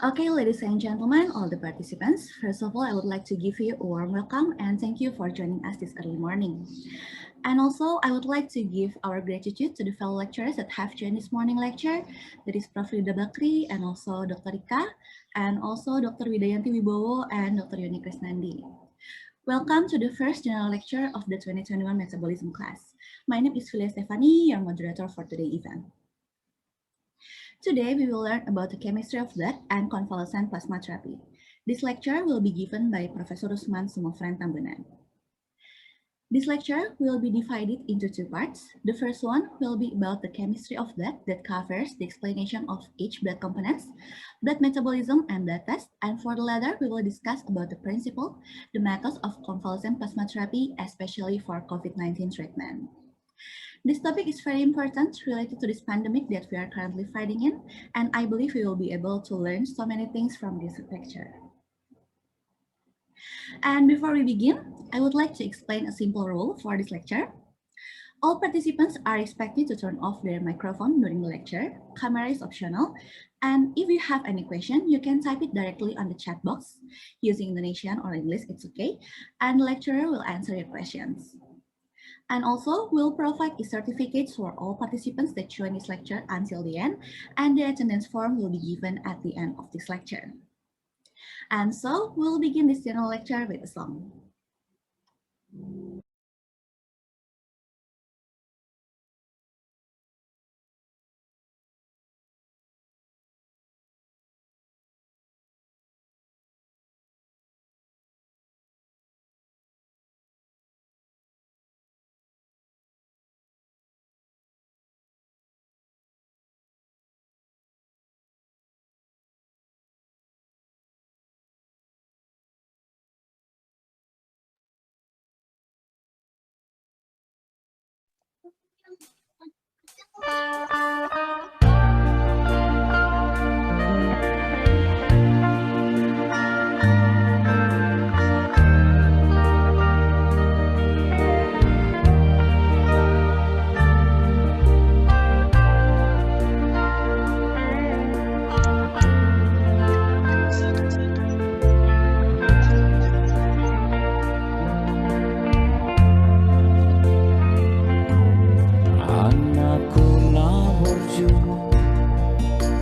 Okay, ladies and gentlemen, all the participants, first of all, I would like to give you a warm welcome and thank you for joining us this early morning. And also, I would like to give our gratitude to the fellow lecturers that have joined this morning lecture. That is Prof. Rida Bakri and also Dr. Rika, and also Dr. Widayanti Wibowo and Dr. Yoni Krisnandi. Welcome to the first general lecture of the 2021 Metabolism class. My name is Filia Stefani, your moderator for today's event. Today, we will learn about the chemistry of blood and convalescent plasma therapy. This lecture will be given by Professor Usman Sumofren Tambunan. This lecture will be divided into two parts. The first one will be about the chemistry of blood that covers the explanation of each blood components, blood metabolism, and blood test. And for the latter, we will discuss about the principle, the methods of convalescent plasma therapy, especially for COVID-19 treatment. This topic is very important related to this pandemic that we are currently fighting in, and I believe we will be able to learn so many things from this lecture. And before we begin, I would like to explain a simple rule for this lecture. All participants are expected to turn off their microphone during the lecture. Camera is optional, and if you have any question, you can type it directly on the chat box. Using Indonesian or English, it's okay, and the lecturer will answer your questions. And also, we'll provide certificates for all participants that join this lecture until the end, and the attendance form will be given at the end of this lecture. And so, we'll begin this general lecture with a song.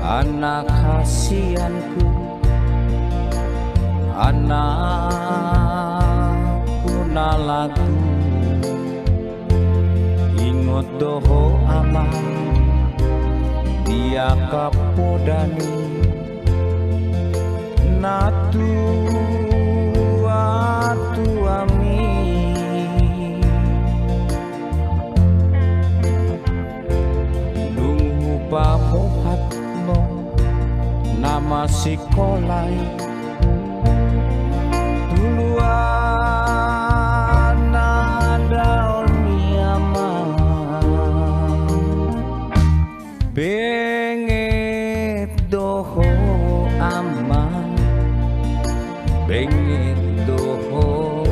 Anak kasihanku, anakku nalaku, ingot doho aman, dia kapodani, natu ami, lungu pamohat nama sikolai duluan ada niama bengit doho aman bengit doho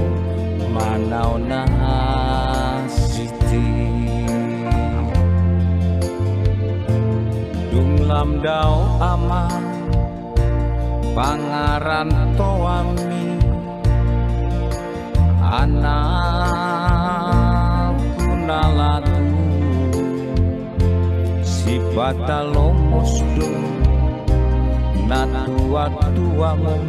manau nasiti dunglam dau aman pangaran toami anakku nalatu si batalomos do natua-tuamu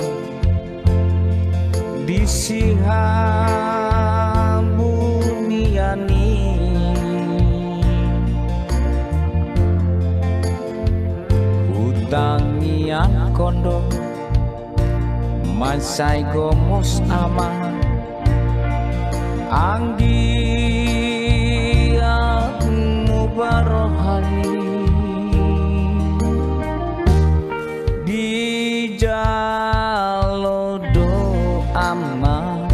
disihabuniani hutangian kondo Masai gomos aman anggi mubarohani di jalodo aman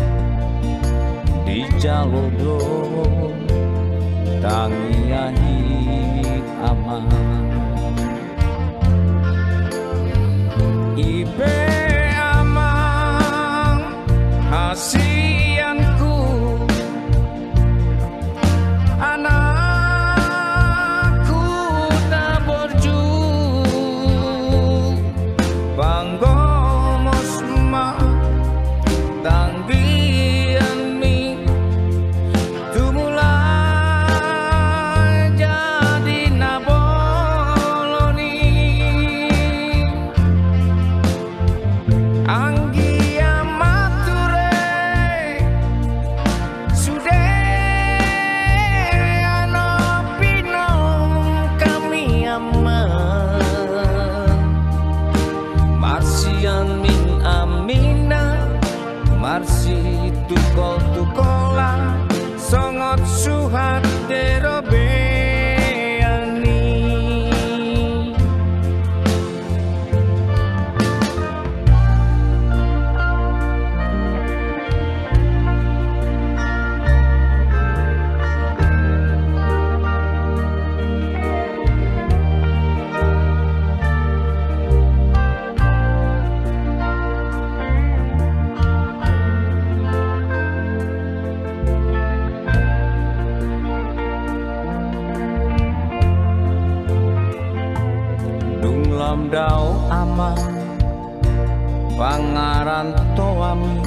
di jalodo tangiahi aman ibe kasihanku suhatero beani Dao ama pangaranto ami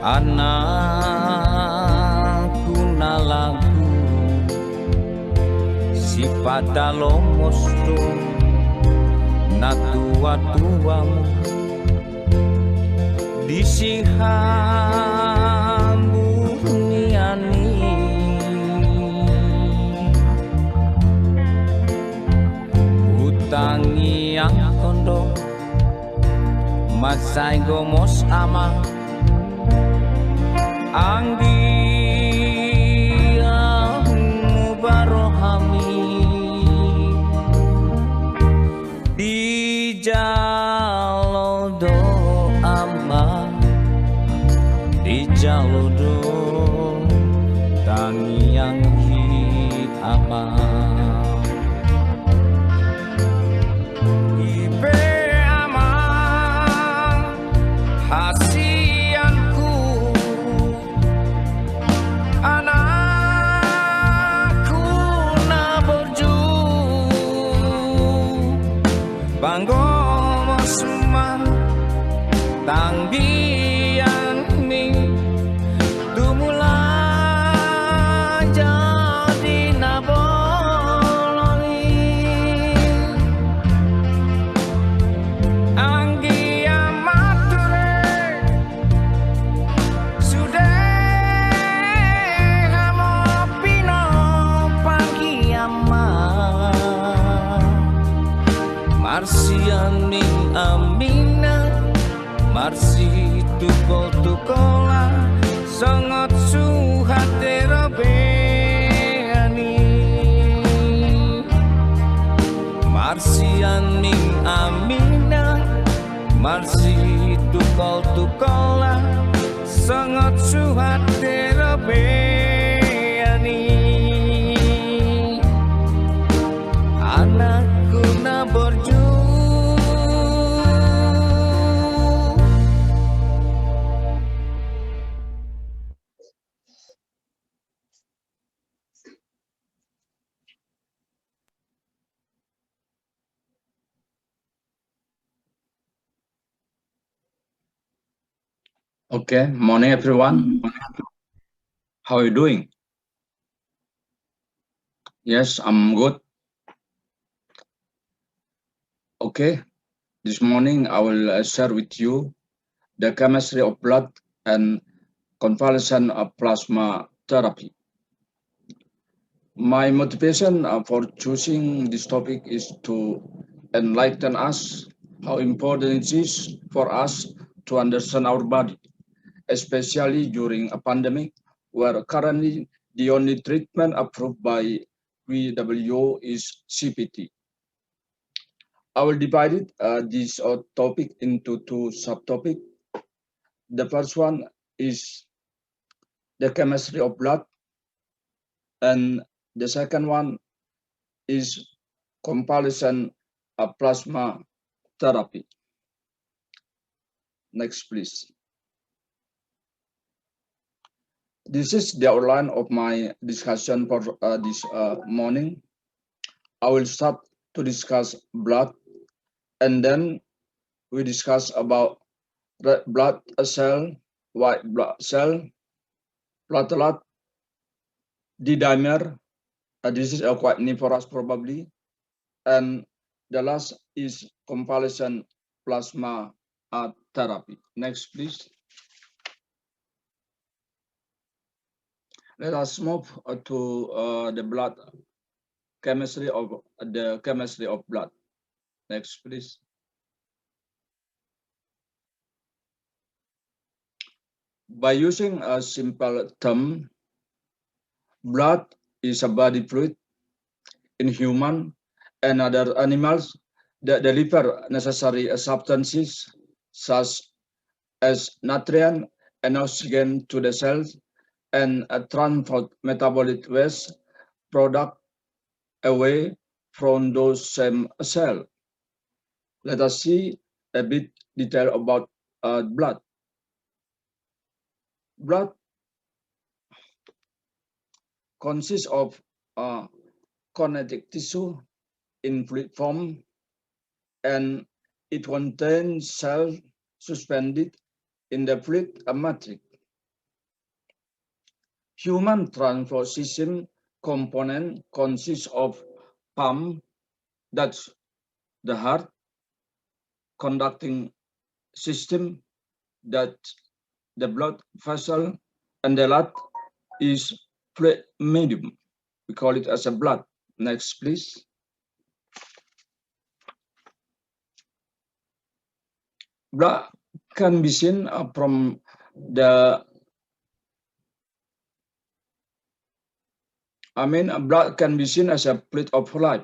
anakku nalagu si padalomosto na tua-tuamu disihamu niani tangi yang kondo masai gomos ama anggi mubarohami di jalodo ama di jalodo tangi yang hi ama hasianku anakku naborju banggo mosman tangbian ming tumula jadi nabolongi anggi Marsian ming amina Marsi tukol-tukola sangat suhatero beani Marsian ming amina Marsi tukol-tukola sangat suhatero beani anakku naborju Okay, morning everyone. How are you doing? Yes, I'm good. Okay, this morning I will share with you the chemistry of blood and convalescent plasma therapy. My motivation for choosing this topic is to enlighten us how important it is for us to understand our body, especially during a pandemic where currently the only treatment approved by WHO is CPT. I will divide this topic into two subtopics. The first one is the chemistry of blood, and the second one is convalescent plasma therapy. Next, please. This is the outline of my discussion for this morning. I will start to discuss blood, and then we discuss about red blood cell, white blood cell, platelet, D-dimer. This is quite new for us probably. And the last is convalescent plasma therapy. Next, please. Let us move to the blood chemistry of blood. Next, please. By using a simple term, Blood is a body fluid in human and other animals that deliver necessary substances such as nutrient and oxygen to the cells and transport metabolic waste product away from those same cells. Let us see a bit detail about blood. Blood consists of connective tissue in fluid form, and it contains cells suspended in the fluid matrix. Human transport system component consists of pump, that's the heart, conducting system, that the blood vessel, and the last is fluid medium. We call it as a blood. Next, please. Blood can be seen from the blood can be seen as a fluid of life.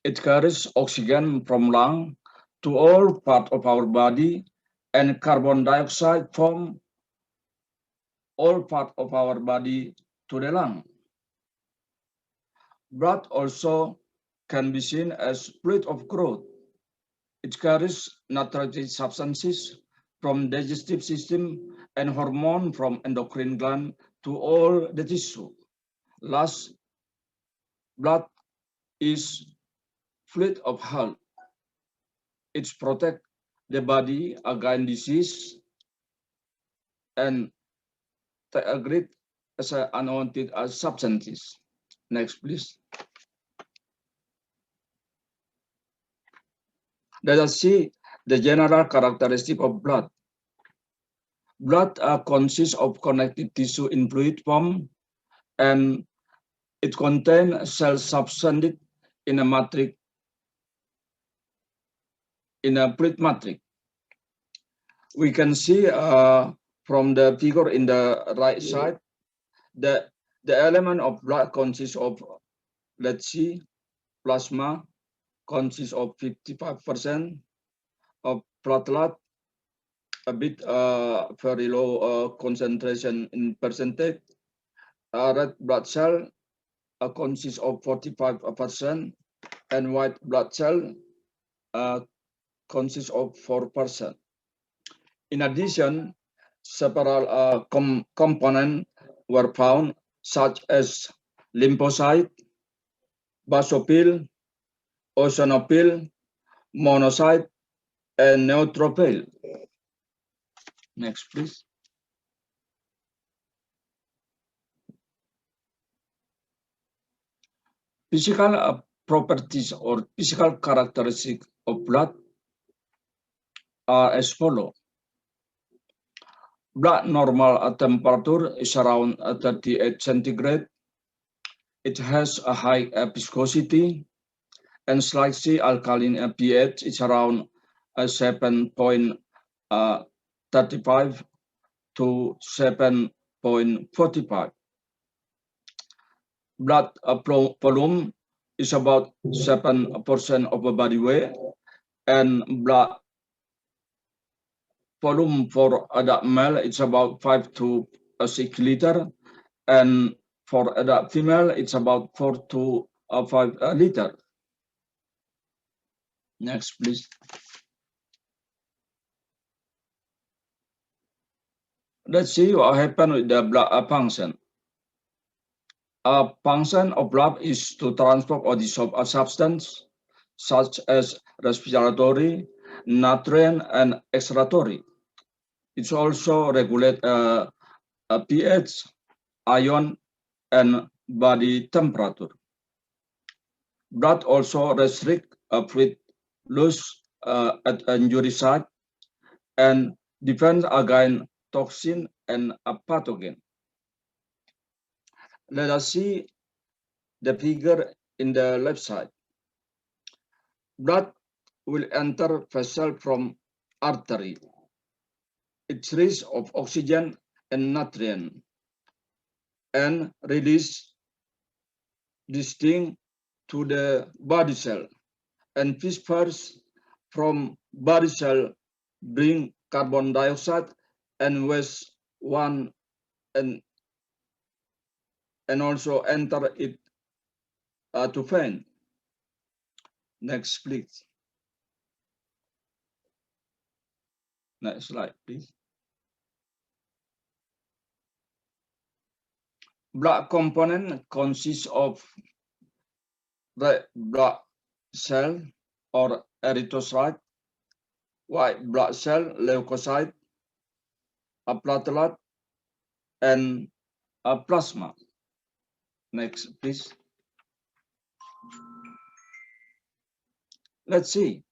It carries oxygen from lung to all parts of our body and carbon dioxide from all parts of our body to the lung. Blood also can be seen as fluid of growth. It carries nutritive substances from digestive system and hormone from endocrine gland to all the tissue. Last, blood is fluid of health. It protects the body against disease and treat as unwanted substances. Next, please. Let us see the general characteristic of blood. Blood consists of connective tissue in fluid form, and it contains cells subsumed in a matrix, in a fluid matrix. We can see from the figure in the right side that the element of blood consists of, let's see, plasma consists of 55% of platelet, a bit very low concentration in percentage. Red blood cell consists of 45%, and white blood cell consists of 4%. In addition, several components were found, such as lymphocyte, basophil, eosinophil, monocyte, and neutrophil. Next, please. Physical properties or physical characteristics of blood are as follows. Blood normal temperature is around 38 centigrade. It has a high viscosity and slightly alkaline pH. It's around 7.35 to 7.45. Blood volume is about 7% of the body weight, and blood volume for adult male it's about 5 to 6 liter, and for adult female it's about 4 to 5 liter. Next, please. Let's see what happened with the blood function. A function of blood is to transport or dissolve a substance such as respiratory, nutrient, and excretory. It also regulates pH, ion, and body temperature. Blood also restricts fluid loss at injury site and defends against toxin and a pathogen. Let us see the figure in the left side. Blood will enter vessel from artery. It's rich of oxygen and nutrient. and release this thing to the body cell. And first from body cell bring carbon dioxide and waste one and also enter it to vein. Next, please. Next slide, please. Blood component consists of red blood cell or erythrocyte, white blood cell, leukocyte, a platelet, and a plasma. Next, please. Let's see.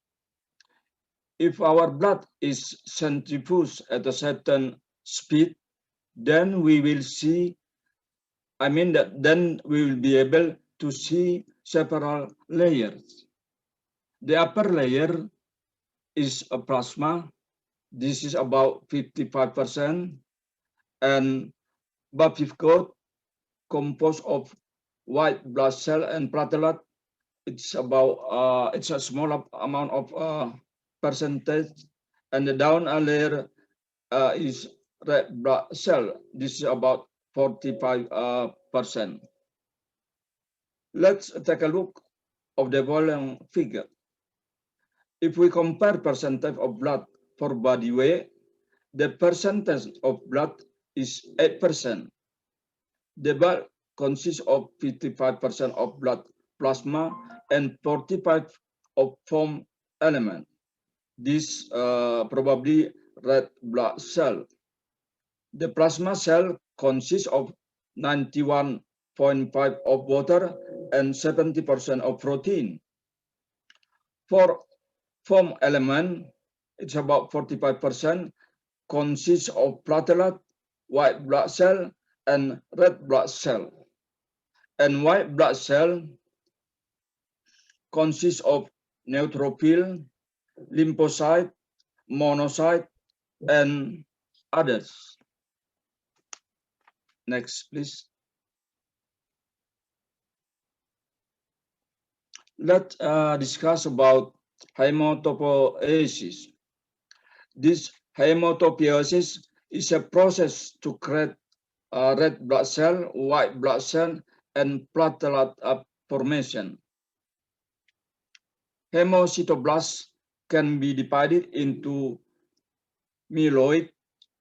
If our blood is centrifuged at a certain speed, then we will see, then we will be able to see several layers. The upper layer is a plasma. This is about 55%, and buff coat composed of white blood cell and platelet. It's about it's a small amount of percentage, and the down layer is red blood cell. This is about 45%. Let's take a look of the volume figure. If we compare percentage of blood for body weight, the percentage of blood is 8%. The blood consists of 55% of blood plasma and 45% of foam element. This probably red blood cell. The plasma cell consists of 91.5% of water and 70% of protein. For foam element, it's about 45%, consists of platelet, white blood cell, and red blood cell. And white blood cell consists of neutrophil, lymphocyte, monocyte, and others. Next, please. Let's discuss about hemotopiosis. This hemotopiosis is a process to create red blood cell, white blood cell, and platelet formation. Hemocytoblasts can be divided into myeloid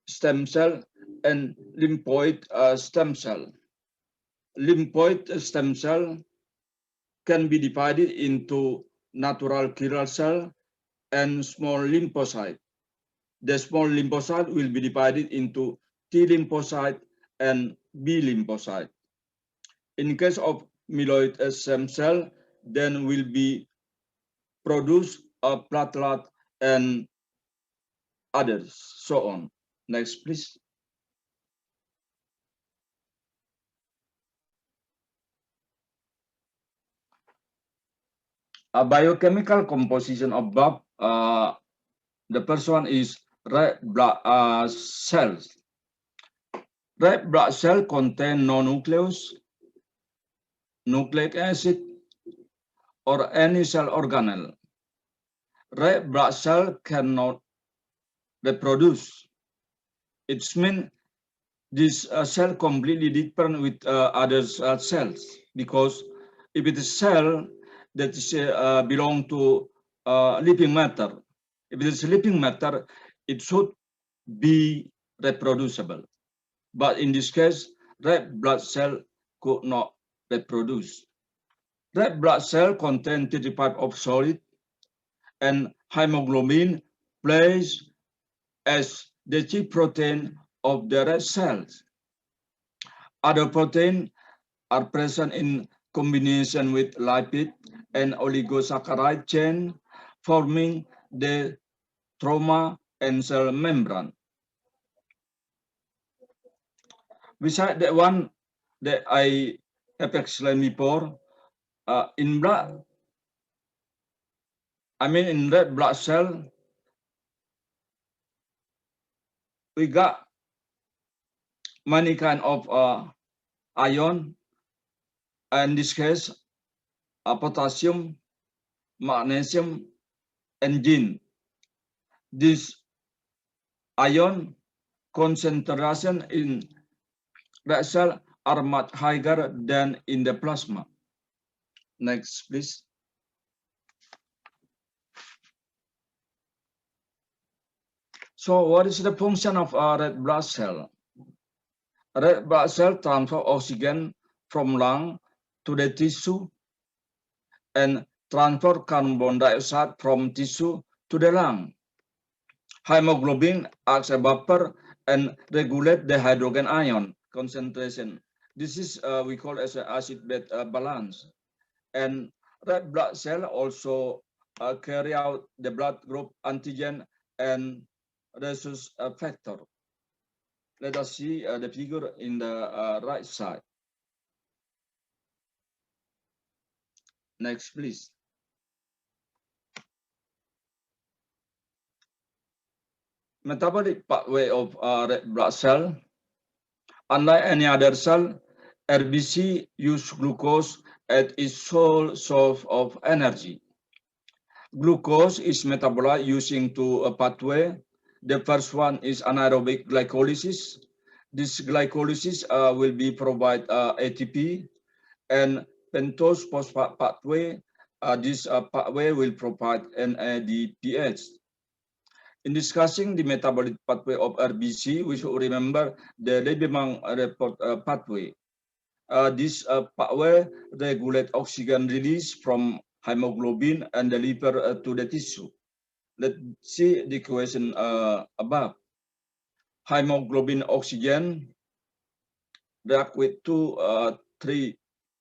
stem cell and lymphoid stem cell. Lymphoid stem cell can be divided into natural killer cell and small lymphocyte. The small lymphocyte will be divided into T lymphocyte and B lymphocyte. In case of myeloid stem cell, then will be produce a platelet and others, so on. Next, please. A biochemical composition of BAP, the first one is red blood cells. Red blood cell contain no nucleus, nucleic acid, or any cell organelle. Red blood cell cannot reproduce. It means this cell completely different with other cells, because if it is cell that is belong to living matter, if it is living matter, it should be reproducible. But in this case, red blood cell could not reproduce. Red blood cell contain 35 of solid, and hemoglobin plays as the chief protein of the red cells. Other proteins are present in combination with lipid and oligosaccharide chain, forming the stroma and cell membrane. Besides that one that I have explained before, in blood, in red blood cell, we got many kind of ion, and in this case, potassium, magnesium, and zinc. This ion concentration in red cell are much higher than in the plasma. Next, please. So what is the function of a red blood cell? Red blood cell transfer oxygen from lung to the tissue and transfer carbon dioxide from tissue to the lung. Hemoglobin acts as buffer and regulate the hydrogen ion concentration. This is we call as an acid-base balance. And red blood cell also carry out the blood group antigen and rhesus factor. Let us see the figure in the right side. Next, please. Metabolic pathway of red blood cell. Unlike any other cell, RBC use glucose as its sole source of energy. Glucose is metabolized using two pathways. The first one is anaerobic glycolysis. This glycolysis will be provide ATP, and pentose phosphate pathway. This pathway will provide NADPH. In discussing the metabolic pathway of RBC, we should remember the Lieberman report pathway. This pathway regulates oxygen release from hemoglobin and the liver to the tissue. Let's see the equation above. Hemoglobin oxygen react with 3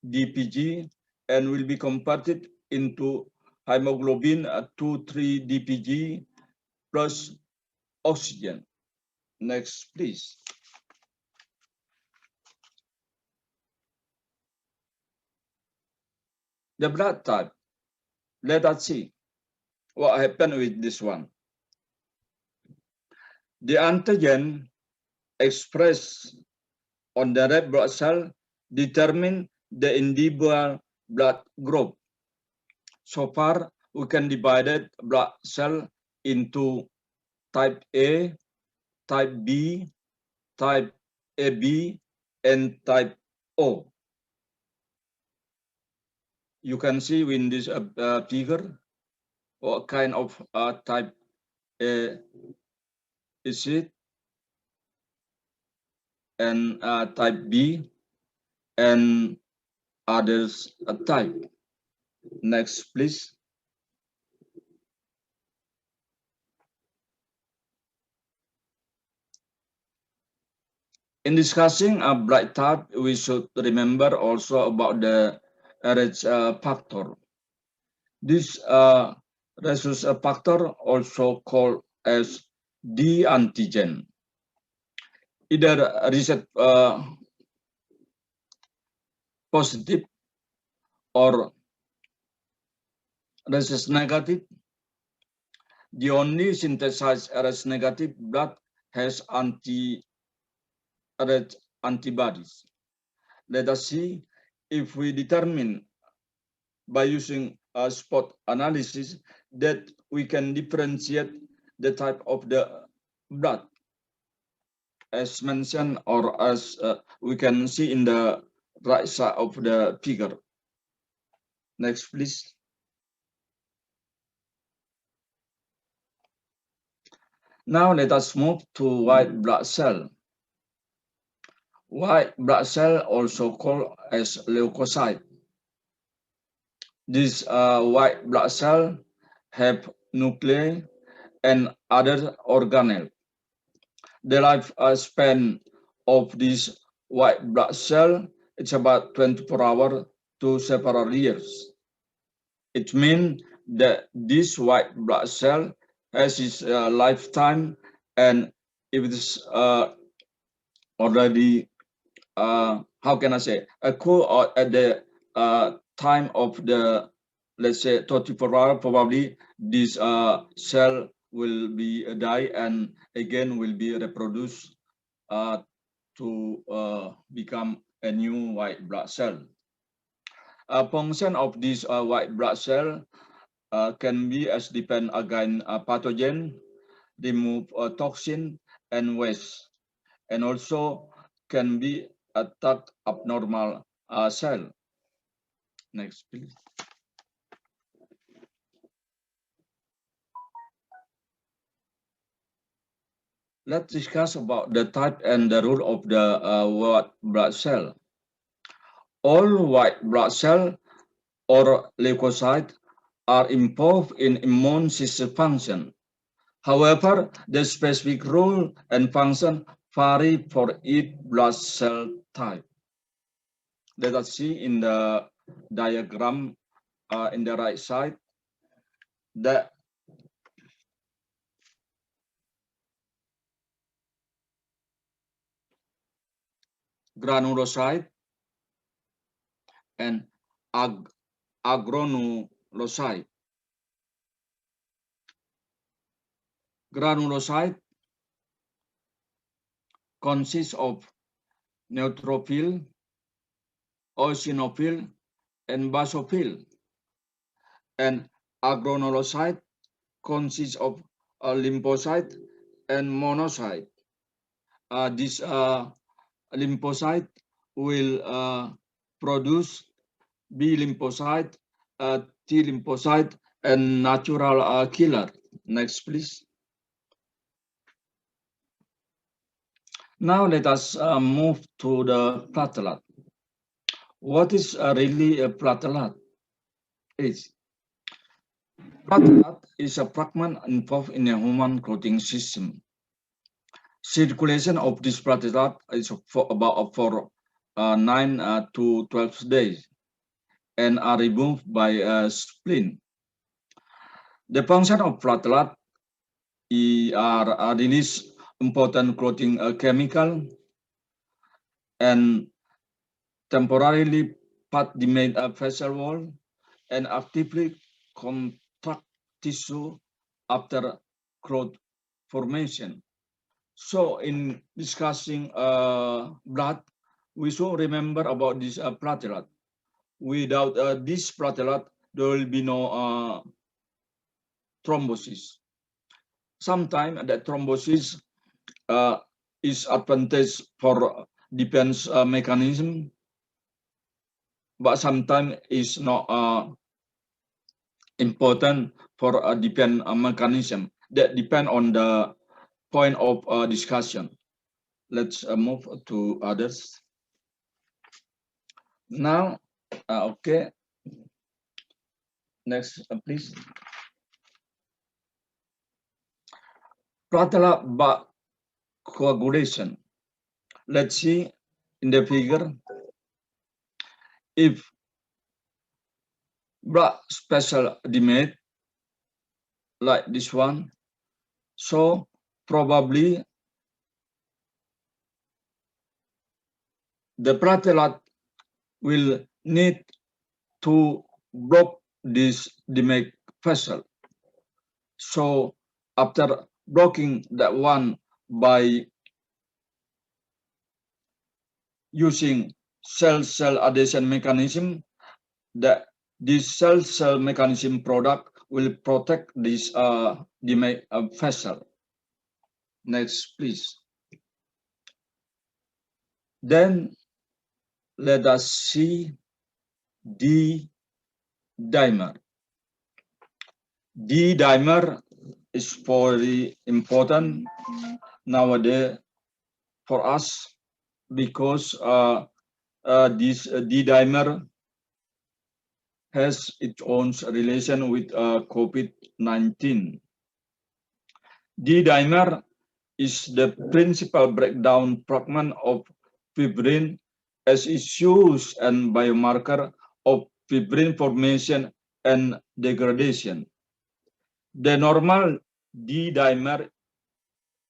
DPG and will be converted into hemoglobin 3 DPG plus oxygen. Next, please. The blood type. Let us see what happened with this one. The antigen expressed on the red blood cell determine the individual blood group. So far, we can divide blood cell into type A, type B, type AB, and type O. You can see in this figure what kind of type A is it, and type B, and others type. Next, please. In discussing a blood type, we should remember also about the rhesus factor. This rhesus factor, also called as D antigen, either reset positive or rhesus negative. The only synthesized rhesus negative blood has antibodies. Let us see if we determine by using a spot analysis that we can differentiate the type of the blood as mentioned, or as we can see in the right side of the figure. Next, please. Now let us move to white blood cell. White blood cell, also called as leukocyte. This white blood cell have nuclei and other organelles. The lifespan of this white blood cell is about 24 hours to several years. It means that this white blood cell has its lifetime, and if it is already how can I say occur at the time of the, let's say, 24 hours, probably this cell will be die and again will be reproduced to become a new white blood cell. A function of this white blood cell can be as depend against pathogen, remove toxin and waste, and also can be attack abnormal cell. Next, please. Let's discuss about the type and the role of the white blood cell. All white blood cell or leukocytes are involved in immune system function. However, the specific role and function vary for each blood cell type. Let us see in the diagram in the right side that granulocyte and agranulocyte. Granulocyte consists of neutrophil, eosinophil, and basophil, and agranulocyte consists of lymphocyte and monocyte. This lymphocyte will produce B lymphocyte, T lymphocyte, and natural killer. Next, please. Now let us move to the platelet. What is really a platelet? Platelet is a fragment involved in a human clotting system. Circulation of this platelet is for about 9 to 12 days and are removed by a spleen. The function of platelet are release important clotting chemical and temporarily part the main vessel wall and actively contract tissue after clot formation. So in discussing blood, we should remember about this platelet. Without this platelet, there will be no thrombosis. Sometimes that thrombosis is advantage for defense mechanism, but sometimes is not important for a defense mechanism. That depend on the point of discussion. Let's move to others. Now, okay. Next, please. Platelet coagulation. Let's see in the figure. If blood special demate like this one, so probably the platelet will need to block this demate vessel. So after blocking that one by using cell-cell adhesion mechanism, that this cell-cell mechanism product will protect this demate vessel. Next, please. Then let us see D-dimer. D-dimer is very important nowadays for us because this D-dimer has its own relation with COVID-19. D-dimer is the principal breakdown fragment of fibrin as is used and biomarker of fibrin formation and degradation. The normal D-dimer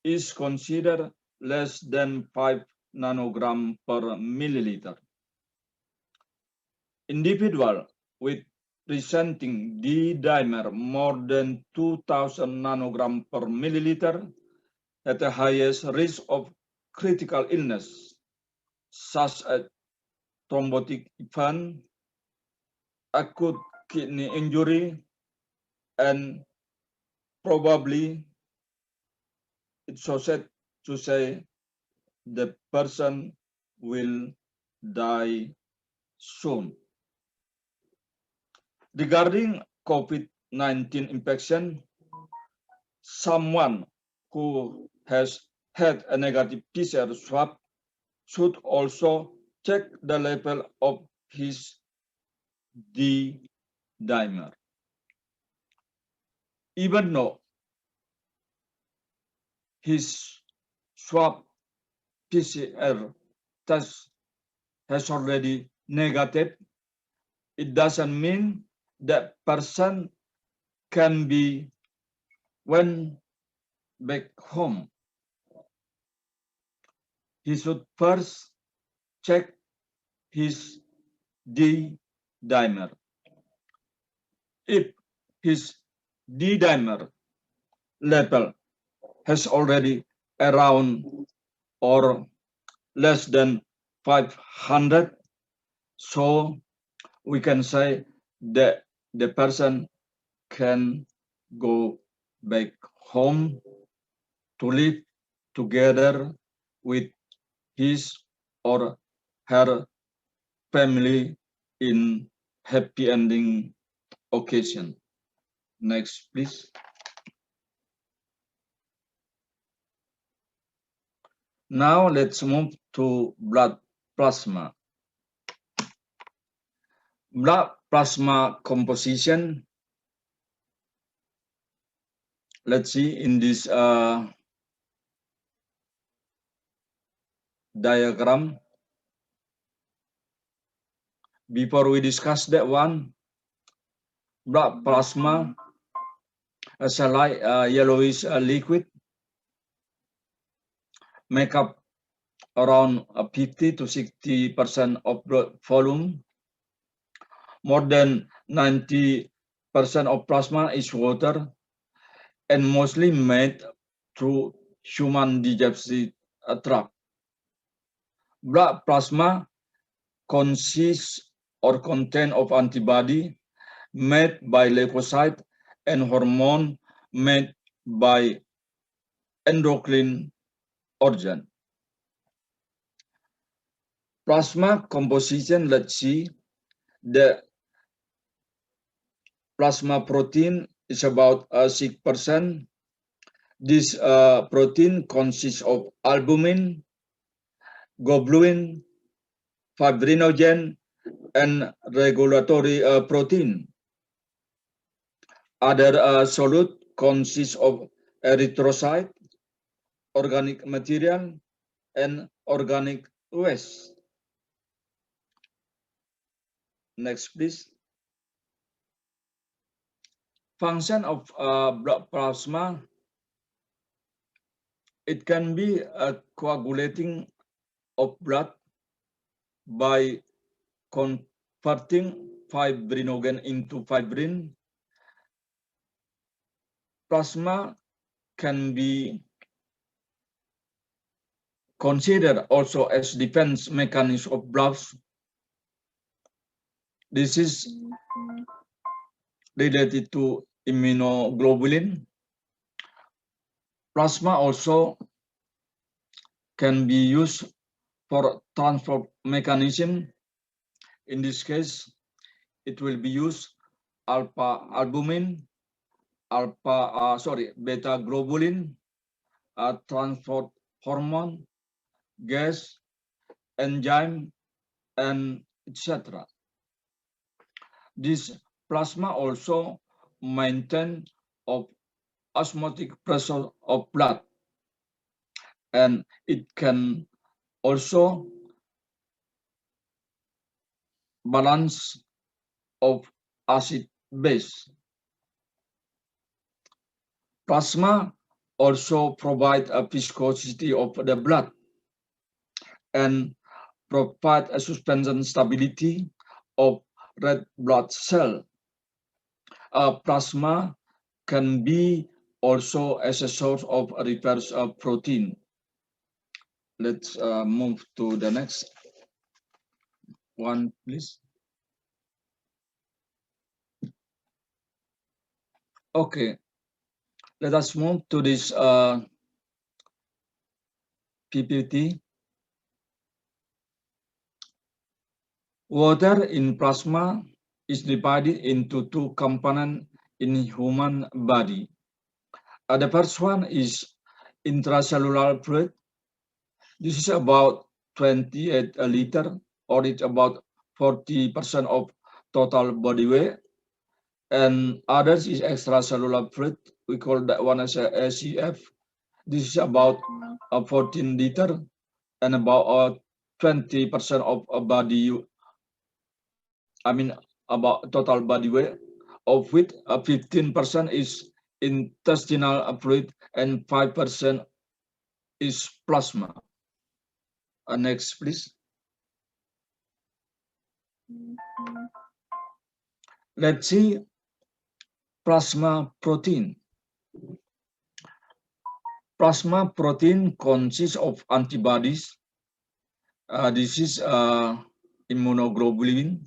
is considered less than 5 nanogram per milliliter. Individual with presenting D-dimer more than 2000 nanogram per milliliter at the highest risk of critical illness, such as thrombotic event, acute kidney injury, and probably it's so sad to say the person will die soon. Regarding COVID-19 infection, someone who has had a negative PCR swab should also check the level of his D-dimer. Even though his swab PCR test has already negative, it doesn't mean that person can be went back home. He should first check his D-dimer. If his D-dimer level has already around or less than 500, so we can say that the person can go back home to live together with his or her family in happy ending occasion. Next, please. Now let's move to blood plasma. Blood plasma composition. Let's see in this diagram. Before we discuss that one, blood plasma as a light yellowish liquid make up around 50 to 60% of blood volume. More than 90% of plasma is water and mostly made through human digestive tract. Blood plasma consists or contain of antibody made by leukocyte and hormone made by endocrine organ. Plasma composition, let's see, the plasma protein is about 6%. This protein consists of albumin, globulin, fibrinogen, and regulatory protein. Other solute consists of erythrocyte, organic material, and organic waste. Next, please. Function of blood plasma. It can be a coagulating of blood by converting fibrinogen into fibrin. Plasma can be considered also as defense mechanism of blood. This is related to immunoglobulin. Plasma also can be used for transport mechanism. In this case, it will be used albumin, beta globulin, transport hormone, gas, enzyme, and etc. This plasma also maintain of osmotic pressure of blood, and it can also balance of acid base. Plasma also provide a viscosity of the blood and provide a suspension stability of red blood cell. Plasma can be also as a source of reverse protein. Let's move to the next. one, please. Okay, let us move to this PPT. Water in plasma is divided into two components in human body. The first one is intracellular fluid. This is about 28 a liter, or it's about 40% of total body weight. And others is extracellular fluid. We call that one as a ACF. This is about 14 liter and about 20% of a body, about total body weight, of which 15% is intestinal fluid and 5% is plasma. Next, please. Let's see plasma protein. Plasma protein consists of antibodies. This is immunoglobulin.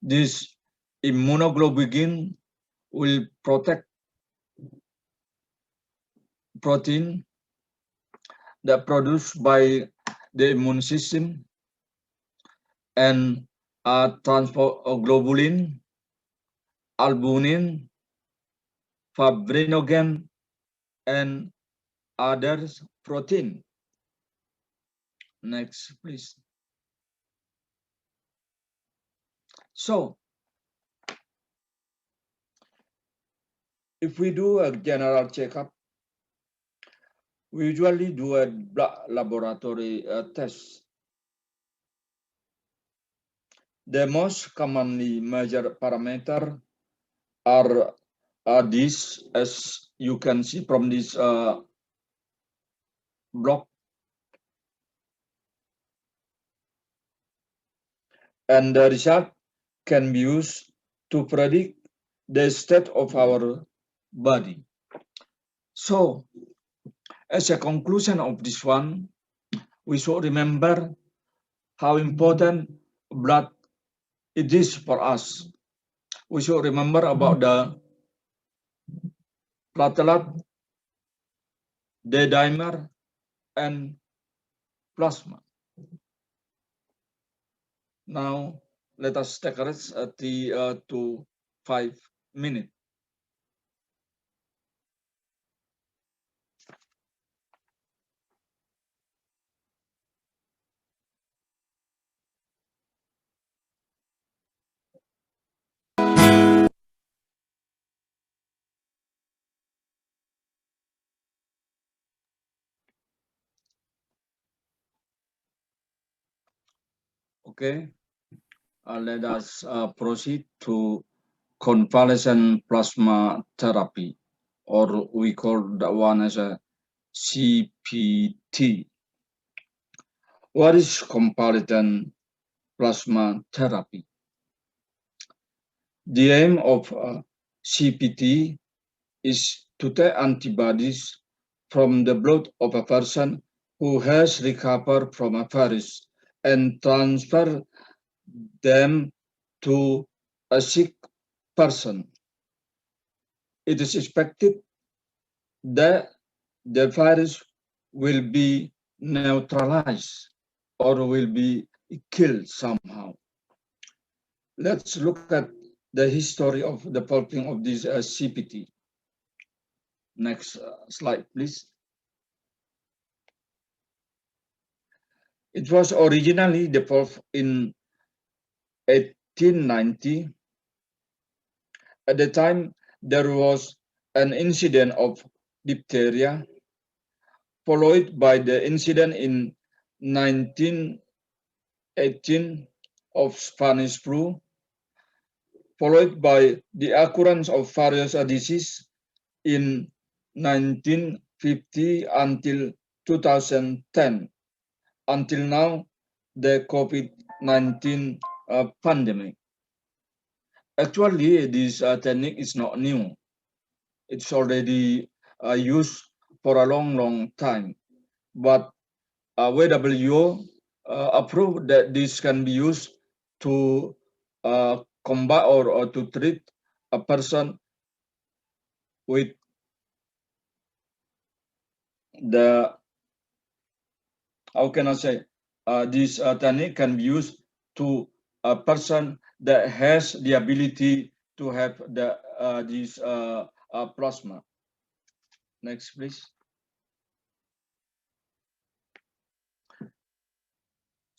This immunoglobulin will protect protein that produced by the immune system, and transglobulin, albumin, fibrinogen, and others protein. Next, please. So, if we do a general checkup, we usually do a blood laboratory test. The most commonly measured parameter are these, as you can see from this block. And the result can be used to predict the state of our body. So, as a conclusion of this one, we should remember how important blood it is for us. We should remember about the platelet, the dimer, and plasma. Now, let us take a rest at the 2 5 minutes. Okay, let us proceed to convalescent plasma therapy, or we call that one as a CPT. What is convalescent plasma therapy? The aim of CPT is to take antibodies from the blood of a person who has recovered from a virus and transfer them to a sick person. It is expected that the virus will be neutralized or will be killed somehow. Let's look at the history of developing of this CPT. Next slide, please. It was originally developed in 1890. At the time, there was an incident of diphtheria, followed by the incident in 1918 of Spanish flu, followed by the occurrence of various diseases in 1950 until 2010, until now, the COVID-19 pandemic. Actually, this technique is not new. It's already used for a long time. But WHO approved that this can be used to combat or to treat a person with the, how can I say, this technique can be used to a person that has the ability to have the this plasma. Next, please.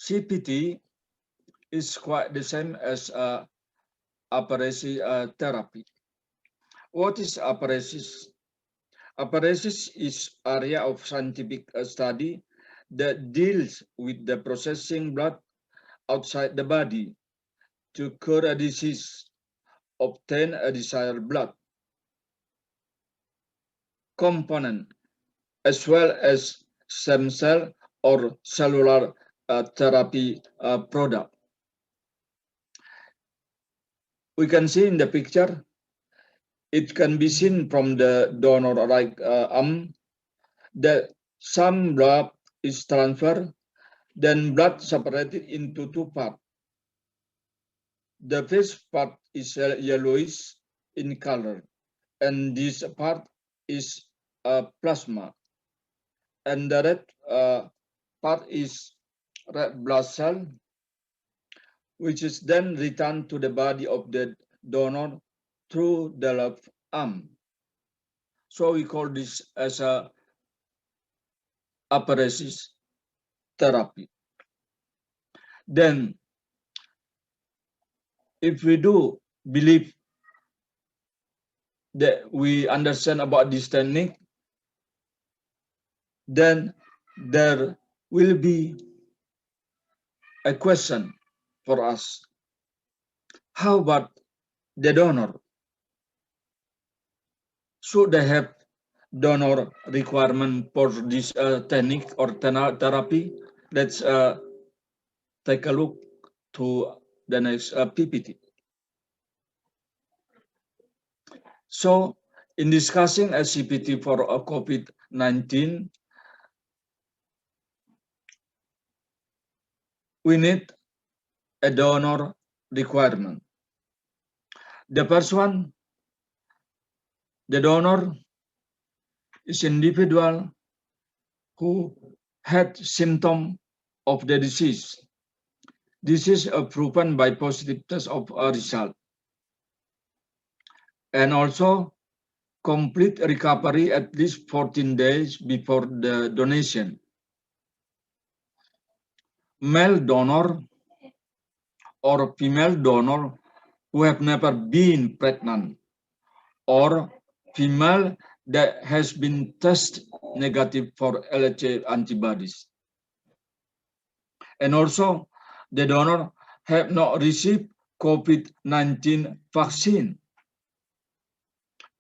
CPT is quite the same as apheresis therapy. What is apheresis? Apheresis is area of scientific study that deals with the processing blood outside the body to cure a disease, obtain a desired blood component, as well as stem cell or cellular therapy product. We can see in the picture, it can be seen from the donor right arm that some blood is transferred, then blood separated into two parts. The first part is yellowish in color, and this part is plasma, and the red part is red blood cell, which is then returned to the body of the donor through the left arm. So we call this as a apheresis therapy. Then, if we do believe that we understand about this technique, then there will be a question for us. How about the donor? Should they have donor requirement for this technique or therapy? Let's take a look to the next PPT. So, in discussing a CPT for COVID-19, we need a donor requirement. The first one, the donor is individual who had symptom of the disease. This is proven by positive test of a result. And also complete recovery at least 14 days before the donation. Male donor or female donor who have never been pregnant, or female that has been tested negative for LH antibodies. And also the donor have not received COVID-19 vaccine,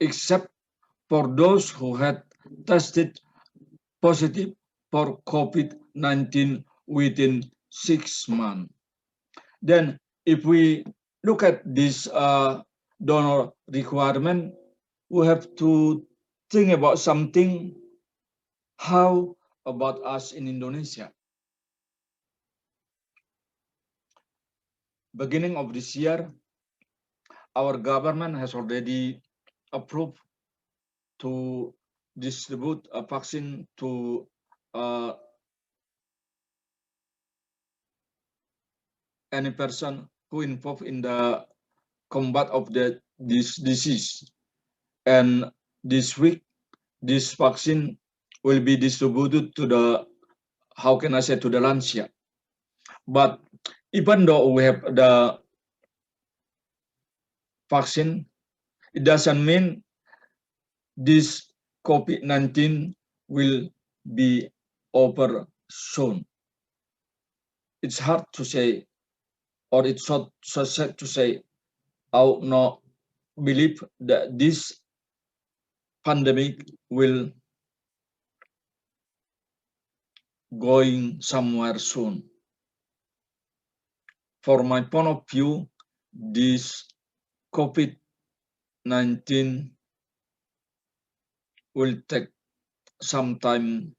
except for those who had tested positive for COVID-19 within 6 months. Then if we look at this donor requirement, we have to think about something. How about us in Indonesia? Beginning of this year, our government has already approved to distribute a vaccine to any person who involved in the combat of this disease. And this week, this vaccine will be distributed to the, how can I say, to the lansia. But even though we have the vaccine, it doesn't mean this COVID-19 will be over soon. It's hard to say, or it's so sad to say, I would not believe that this pandemic will going somewhere soon. For my point of view, this COVID-19 will take some time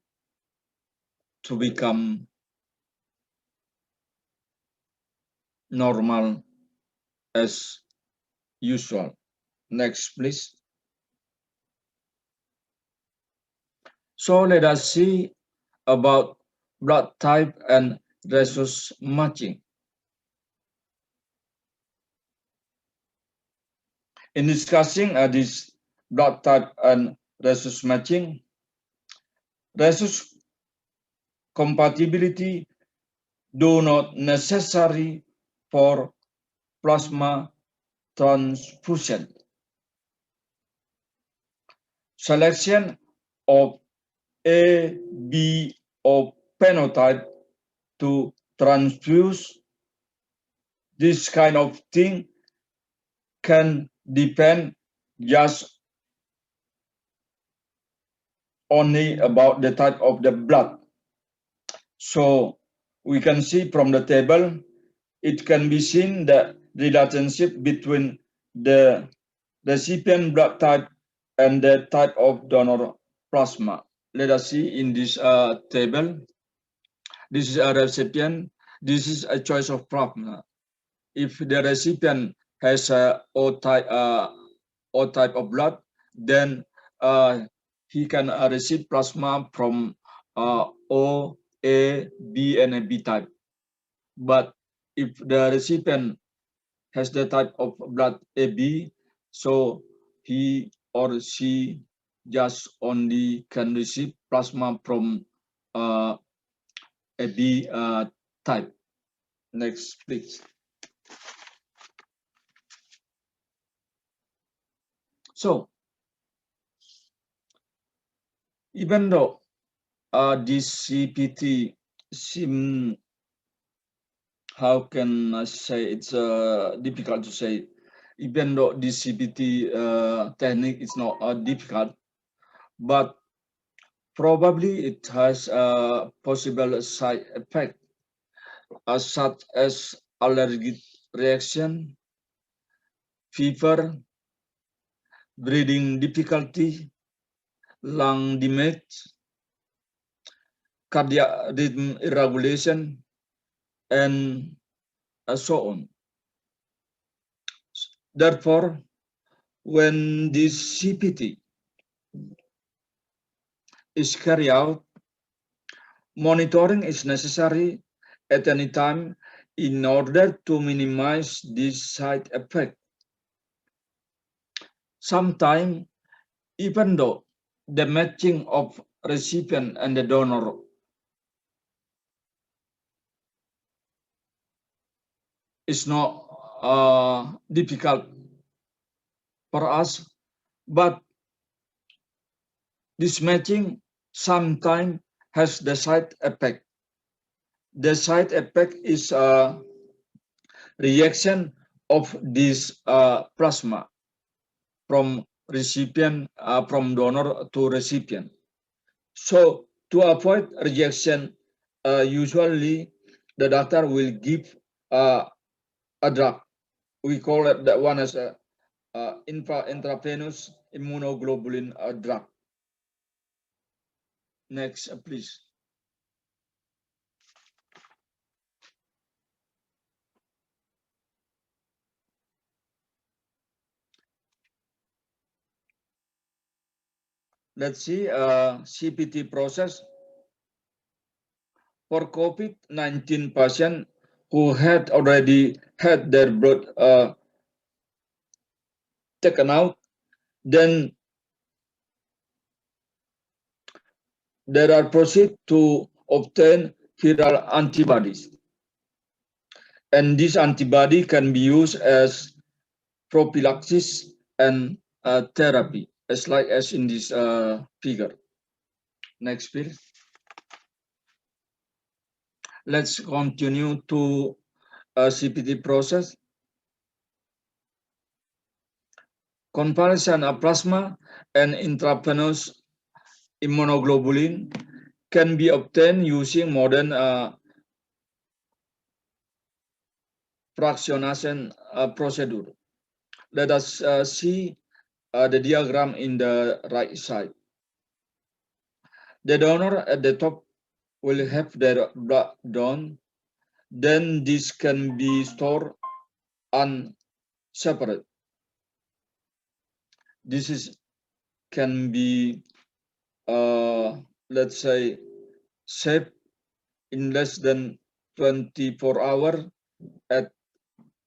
to become normal as usual. Next, please. So let us see about blood type and rhesus matching. In discussing this blood type and rhesus matching, rhesus compatibility do not necessary for plasma transfusion. Selection of A, B, or phenotype to transfuse this kind of thing can depend just only about the type of the blood. So we can see from the table, it can be seen the relationship between the recipient blood type and the type of donor plasma. Let us see in this table. This is a recipient. This is a choice of plasma. If the recipient has a O type of blood, then he can receive plasma from O, A, B, and a B type. But if the recipient has the type of blood AB, so he or she just only can receive plasma from AB type. Next, please. So even though this CPT seem, how can I say, it's difficult to say, even though this CPT technique is not difficult, but probably it has a possible side effect such as allergic reaction, fever, breathing difficulty, lung damage, cardiac rhythm irregulation, and so on. Therefore, when this CPT is carried out, monitoring is necessary at any time in order to minimize this side effect. Sometimes, even though the matching of recipient and the donor is not difficult for us, but this matching sometimes has the side effect. The side effect is a reaction of this plasma from recipient, from donor to recipient. So to avoid rejection, usually the doctor will give a drug. We call it that one as a intravenous immunoglobulin drug. Next, please. Let's see CPT process for COVID-19 patient who had already had their blood taken out. Then there are proceed to obtain viral antibodies. And this antibody can be used as prophylaxis and therapy, as like as in this figure. Next, please. Let's continue to CPT process. Convalescent plasma and intravenous immunoglobulin can be obtained using modern fractionation procedure. Let us see the diagram in the right side. The donor at the top will have their blood drawn. then this can be stored and separate. This can be, let's say, saved in less than 24 hours at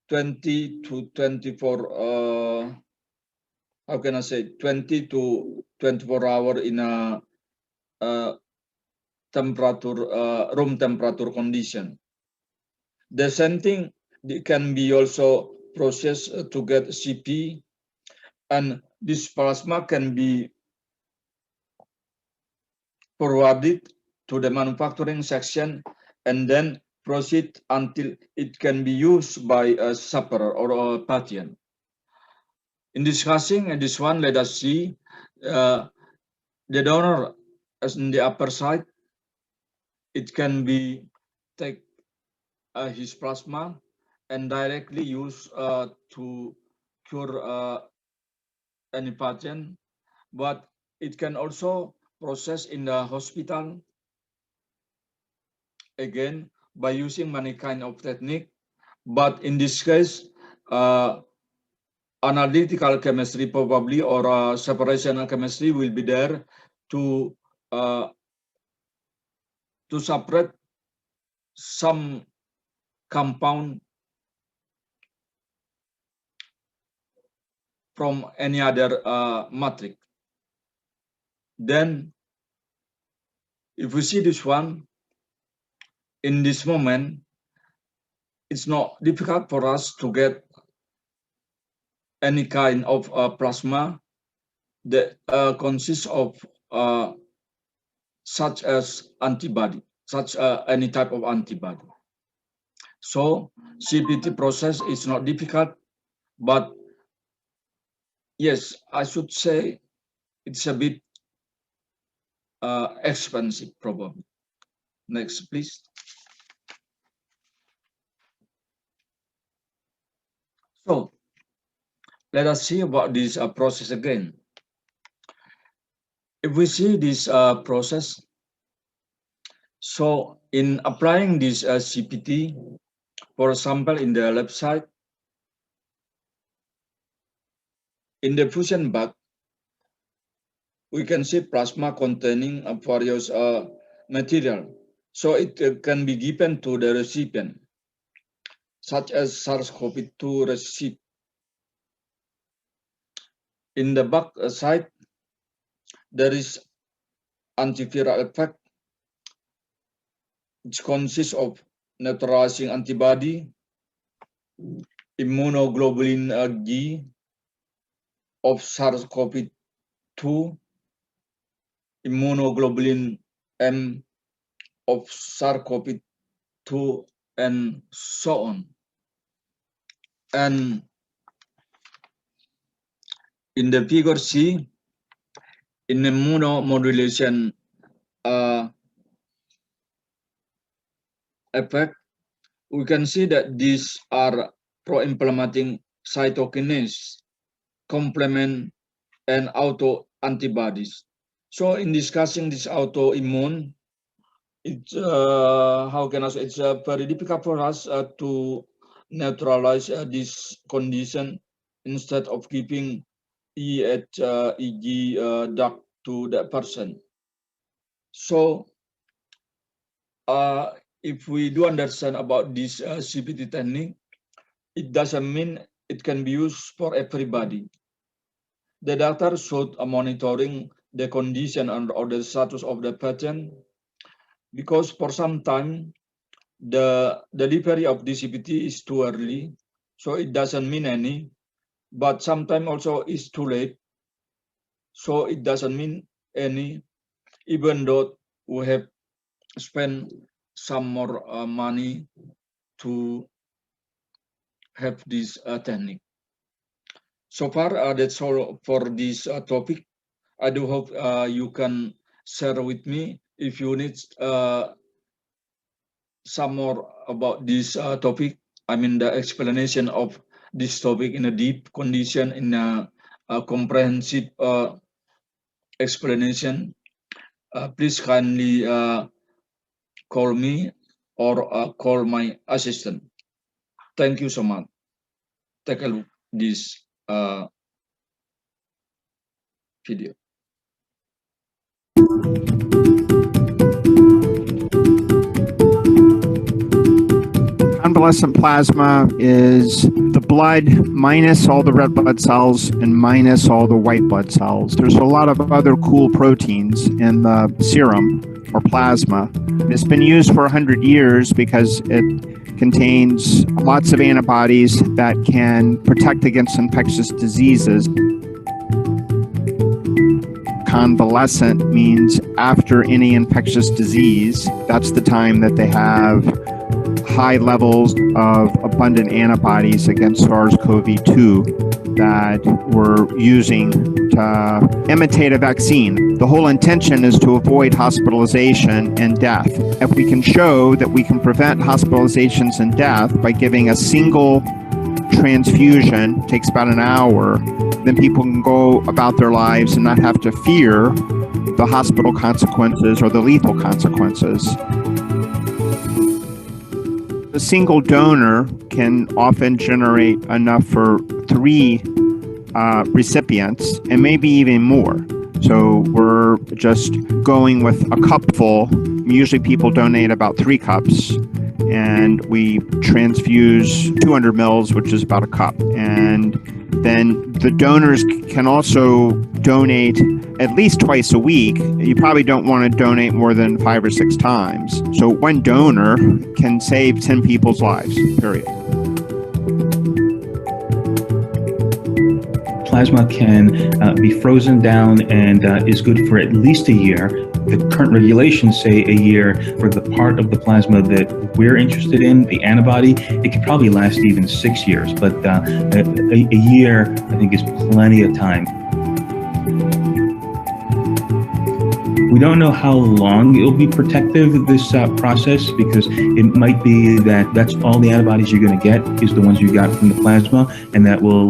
20 to 24, how can I say, 20 to 24 hours in a temperature, room temperature condition. The same thing can be also processed to get CP, and this plasma can be forwarded to the manufacturing section and then proceed until it can be used by a sufferer or a patient. In discussing this one, let us see the donor as in the upper side. It can be take his plasma and directly use to cure any patient, but it can also process in the hospital again by using many kind of technique. But in this case, analytical chemistry probably or separational chemistry will be there to separate some compound from any other matrix. Then, if we see this one, in this moment, it's not difficult for us to get any kind of plasma that consists of such as antibody, such any type of antibody. So CPT process is not difficult, but yes, I should say it's a bit expensive probably. Next, please. So let us see about this process again. If we see this process, so in applying this CPT, for example, in the left side, in the fusion bag, we can see plasma containing various material. So it can be given to the recipient, such as SARS-CoV-2 recipient. In the back side, there is antiviral effect, which consists of neutralizing antibody, immunoglobulin G of SARS-CoV-2, immunoglobulin M of SARS-CoV-2, and so on. And in the figure C, in immunomodulation effect, we can see that these are pro-inflammatory cytokinase, complement, and auto-antibodies. So in discussing this autoimmune, it's how can I say, it's very difficult for us to neutralize this condition instead of giving EG drug to that person. So if we do understand about this CPT technique, it doesn't mean it can be used for everybody. The doctor should monitoring the condition or the status of the patient, because for some time the delivery of this CPT is too early, so it doesn't mean any, but sometimes also it's too late, so it doesn't mean any, even though we have spent some more money to have this technique. So far, that's all for this topic. I do hope you can share with me if you need some more about this topic. I mean, the explanation of this topic in a deep condition, in a comprehensive explanation. Please kindly call me or call my assistant. Thank you so much. Take a look this video. Convalescent plasma is the blood minus all the red blood cells and minus all the white blood cells. There's a lot of other cool proteins in the serum or plasma. It's been used for 100 years because it contains lots of antibodies that can protect against infectious diseases. Convalescent means after any infectious disease, that's the time that they have high levels of abundant antibodies against SARS-CoV-2 that we're using to imitate a vaccine. The whole intention is to avoid hospitalization and death. If we can show that we can prevent hospitalizations and death by giving a single transfusion, takes about an hour, then people can go about their lives and not have to fear the hospital consequences or the lethal consequences. A single donor can often generate enough for 3 recipients and maybe even more. So we're just going with a cupful. Usually people donate about 3 cups, and we transfuse 200 mils, which is about a cup. And then the donors can also donate at least twice a week. You probably don't want to donate more than 5 or 6 times. So one donor can save 10 people's lives, period. Plasma can be frozen down and is good for at least a year. The current regulations say a year. For the part of the plasma that we're interested in, the antibody, it could probably last even 6 years, but a year, I think, is plenty of time. We don't know how long it'll be protective, this process, because it might be that that's all the antibodies you're going to get is the ones you got from the plasma, and that will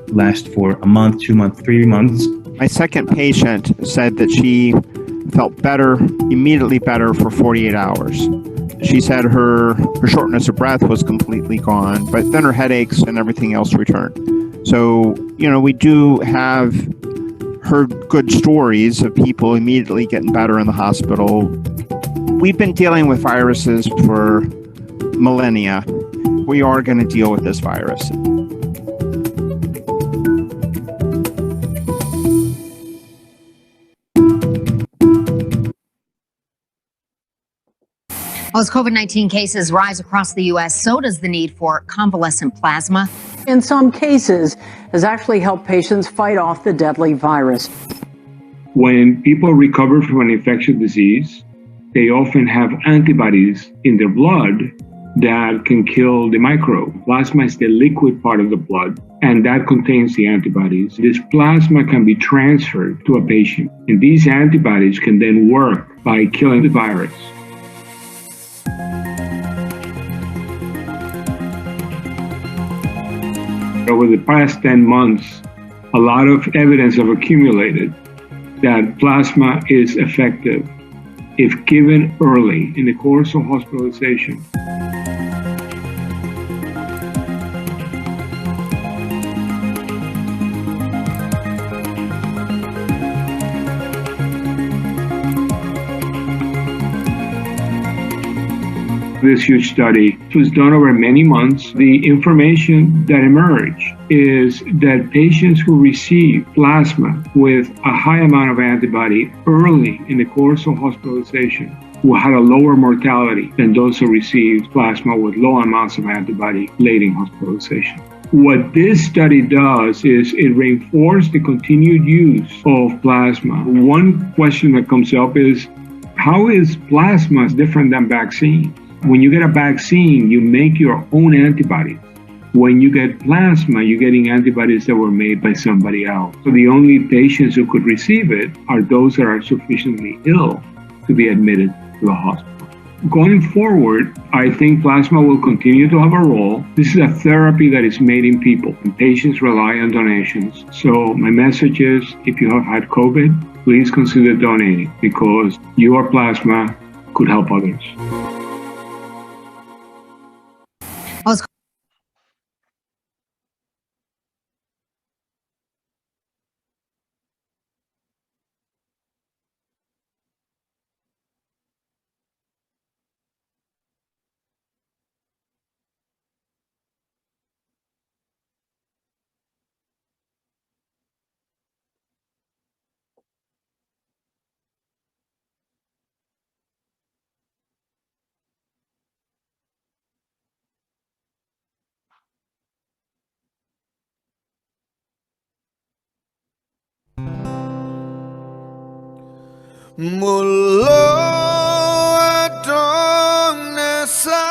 last for a month, 2 months, 3 months. My second patient said that she felt better, immediately better for 48 hours. She said her shortness of breath was completely gone, but then her headaches and everything else returned. So, we do have heard good stories of people immediately getting better in the hospital. We've been dealing with viruses for millennia. We are going to deal with this virus. As COVID-19 cases rise across the U.S., so does the need for convalescent plasma. In some cases, has actually helped patients fight off the deadly virus. When people recover from an infectious disease, they often have antibodies in their blood that can kill the microbe. Plasma is the liquid part of the blood, and that contains the antibodies. This plasma can be transferred to a patient, and these antibodies can then work by killing the virus. Over the past 10 months, a lot of evidence have accumulated that plasma is effective if given early in the course of hospitalization. This huge study was done over many months. The information that emerged is that patients who receive plasma with a high amount of antibody early in the course of hospitalization who had a lower mortality than those who received plasma with low amounts of antibody late in hospitalization. What this study does is it reinforces the continued use of plasma. One question that comes up is, how is plasma different than vaccine? When you get a vaccine, you make your own antibodies. When you get plasma, you're getting antibodies that were made by somebody else. So the only patients who could receive it are those that are sufficiently ill to be admitted to the hospital. Going forward, I think plasma will continue to have a role. This is a therapy that is made in people, and patients rely on donations. So my message is, if you have had COVID, please consider donating, because your plasma could help others. Mulo adong nasalah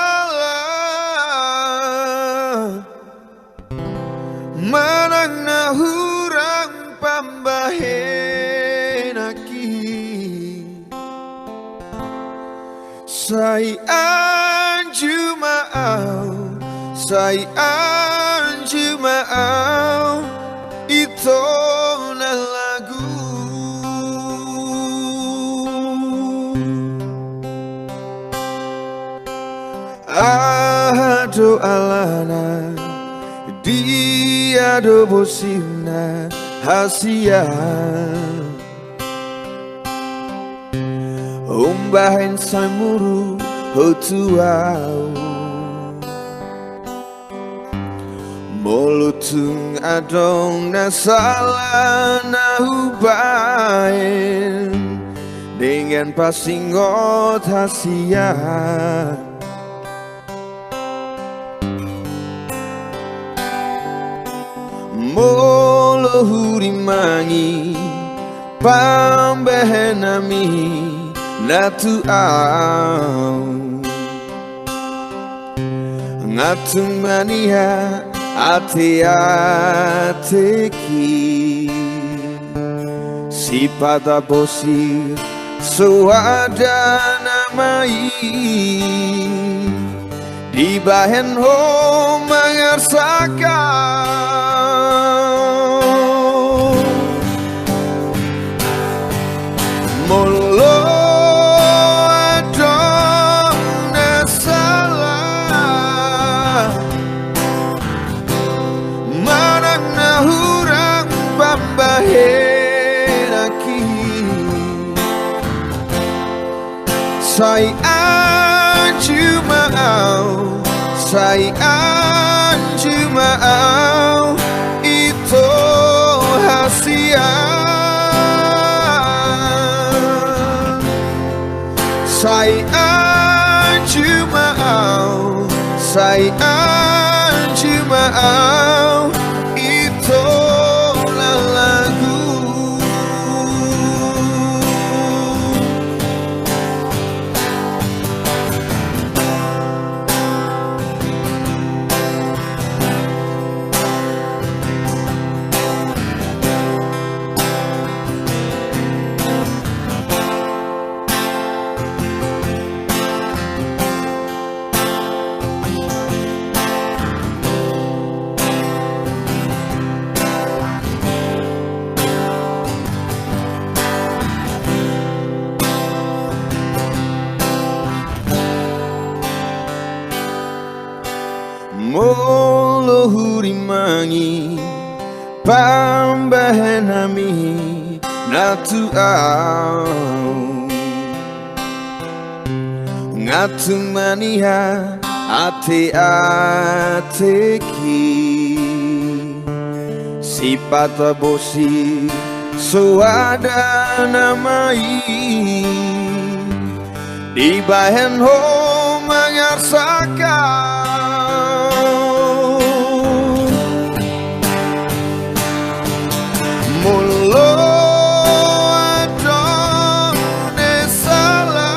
manang nahurang pambahen aki say anju maaw ito na lagu ado alana dia do bosina hasia umbahin samuru hotuau molutung adong nasala nahubain dengan pasingot hasia molo hurimangi pambehenami natu au ngatung mania ate-ateki si pada bosi suada namai di bahen ho mengersakan molo adong nasalah manang nahurang pambahen aki say anju maaw ito hasia say anju maaw ito na lagu molo hurimangi pambahenami natu au ngatung mania ate-ateki si pata bosi suada namai di bahen ho mengersakan molo adong nasalah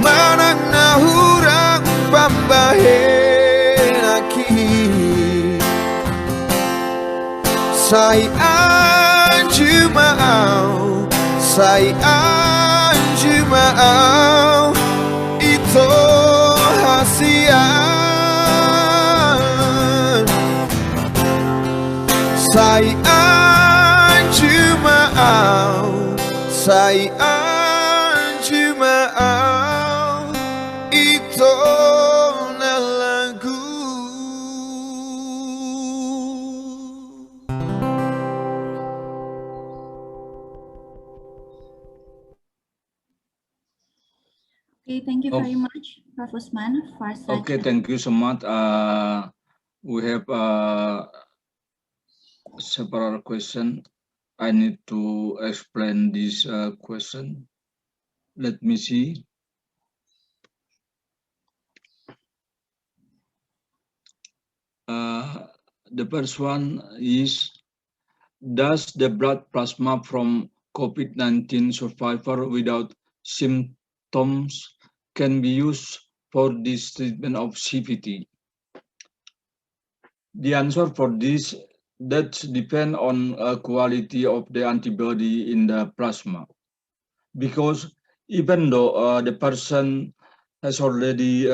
manang nahurang pambahen aki say anju maaw ito hasia say anju maaw ito na lagu Okay, thank you very much, Prof. Usman, for such. Okay, thank you so much. We have several question. I need to explain this question. Let me see. The first one is Does the blood plasma from COVID-19 survivor without symptoms can be used for this treatment of CVT? The answer for this, that depends on quality of the antibody in the plasma. Because even though the person has already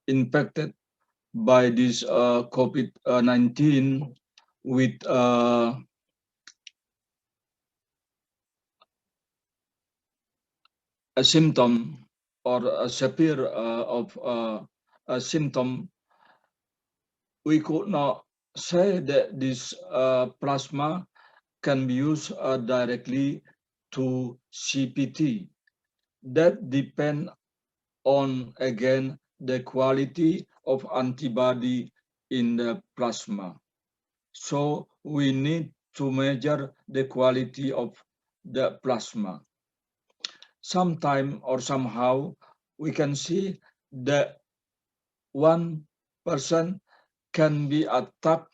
infected by this COVID-19 with a symptom or a severe of a symptom, we could not say that this plasma can be used directly to CPT. That depends on, again, the quality of antibody in the plasma. So we need to measure the quality of the plasma. Sometime or somehow we can see that one person can be attacked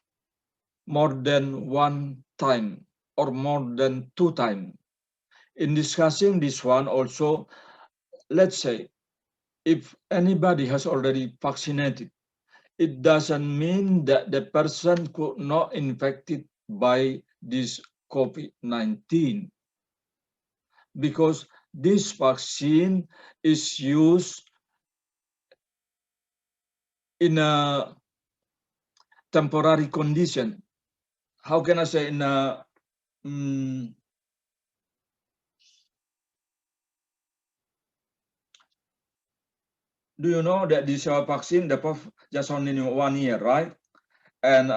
more than one time or more than two times. In discussing this one also, let's say if anybody has already vaccinated, it doesn't mean that the person could not infected by this COVID-19, because this vaccine is used in a temporary condition. How can I say, in a do you know that this vaccine, the just only 1 year, right? And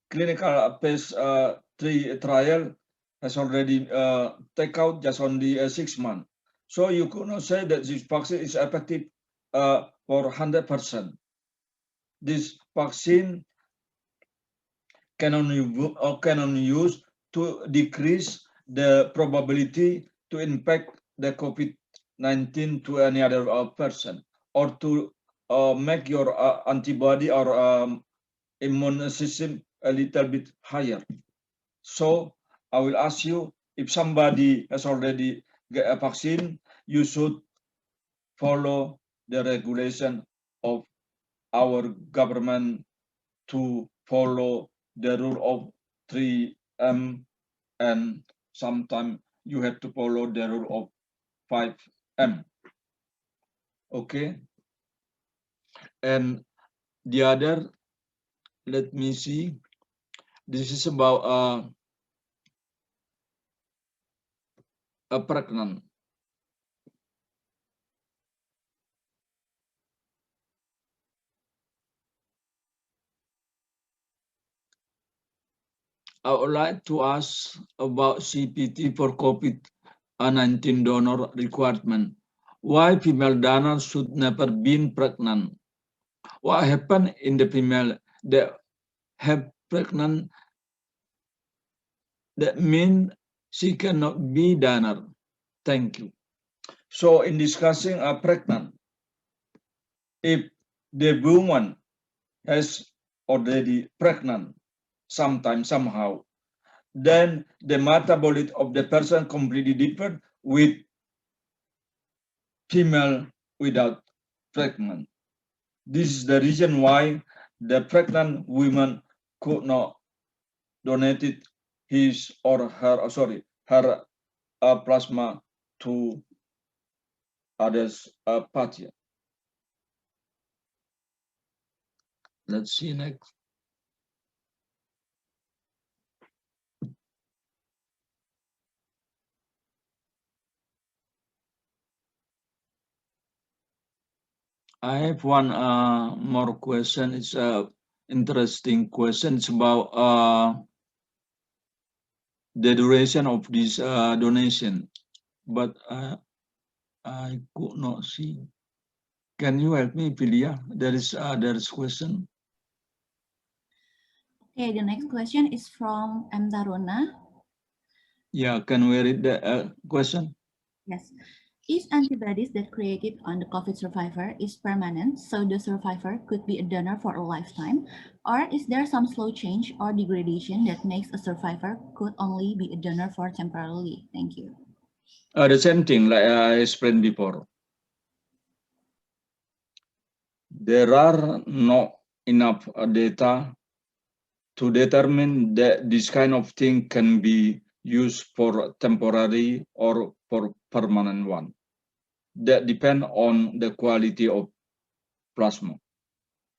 clinical phase 3 trial has already take out just only 6 months. So you could not say that this vaccine is effective for 100%. This vaccine can only use to decrease the probability to infect the COVID-19 to any other person, or to make your antibody or immune system a little bit higher. So I will ask you, if somebody has already get a vaccine, you should follow the regulation of our government to follow the rule of 3M, and sometimes you have to follow the rule of 5M. Okay. And the other, let me see, this is about a pregnant. I would like to ask about CPT for COVID-19 donor requirement. Why female donors should never been pregnant? What happened in the female that have pregnant, that mean she cannot be donor? Thank you. So in discussing a pregnant, if the woman has already pregnant sometime, somehow, then the metabolism of the person completely different with female without pregnant. This is the reason why the pregnant woman could not donate his or her, her plasma to others party. Let's see next. I have one more question. It's a interesting question. It's about the duration of this donation, but I could not see. Can you help me, Pilia? There is question. Okay, the next question is from M. Taruna. Yeah, can we read the question? Yes. Is antibodies that created on the COVID survivor is permanent, so the survivor could be a donor for a lifetime, or is there some slow change or degradation that makes a survivor could only be a donor for temporarily? Thank you. The same thing like I explained before. There are not enough data to determine that this kind of thing can be used for temporary or for permanent one. That depend on the quality of plasma.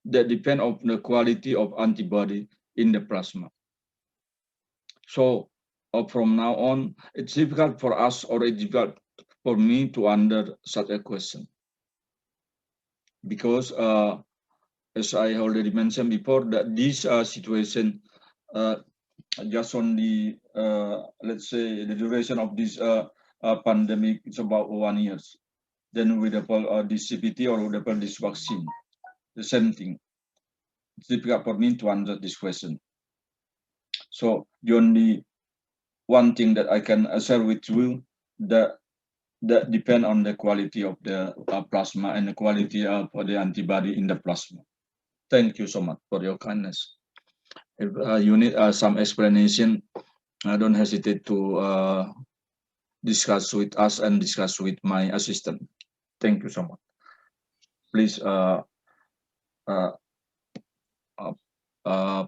That depend on the quality of antibody in the plasma. So from now on, it's difficult for us or it's difficult for me to answer such a question. Because as I already mentioned before, that this situation just only, let's say, the duration of this pandemic is about 1 year. Then with this CPT or with this vaccine, the same thing. It's difficult for me to answer this question. So the only one thing that I can share with you that depend on the quality of the plasma and the quality of the antibody in the plasma. Thank you so much for your kindness. If you need some explanation, don't hesitate to discuss with us and discuss with my assistant. Thank you so much. Please,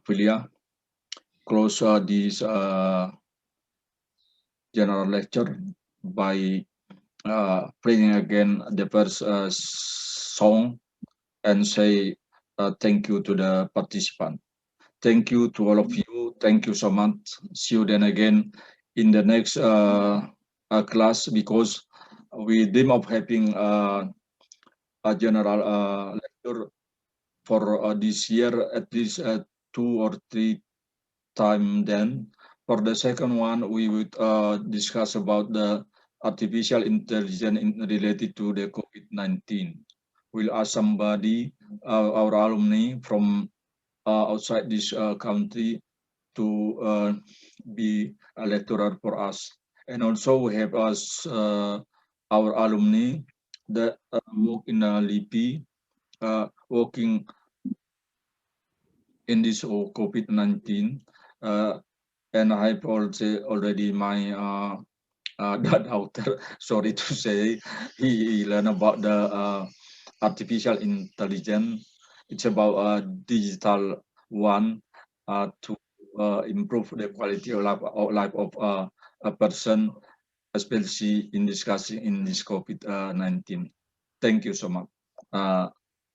Pilia, close this general lecture by playing again the first song and say thank you to the participant. Thank you to all of you. Thank you so much. See you then again in the next class, because we dream of having a general lecture for this year at least 2 or 3 times. Then for the second one, we would discuss about the artificial intelligence related to the COVID-19. We'll ask somebody, our alumni from outside this country, to be a lecturer for us. And also we have us our alumni that work in LIPI, working in this COVID-19, and I have also already my daughter, sorry to say, he learned about the artificial intelligence. It's about digital one to improve the quality of life of a person, especially in discussing in this COVID-19. Thank you so much,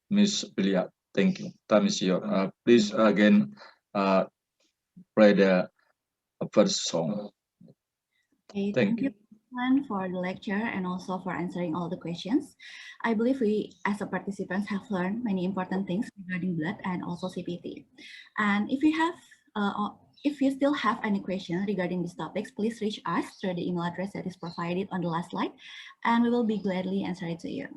Miss Pilia. Thank you. Time is yours. Please again play the first song. Okay, thank you for the lecture and also for answering all the questions. I believe we as a participants have learned many important things regarding blood and also CPT. And if you have if you still have any questions regarding these topics, please reach us through the email address that is provided on the last slide, and we will be gladly answer it to you.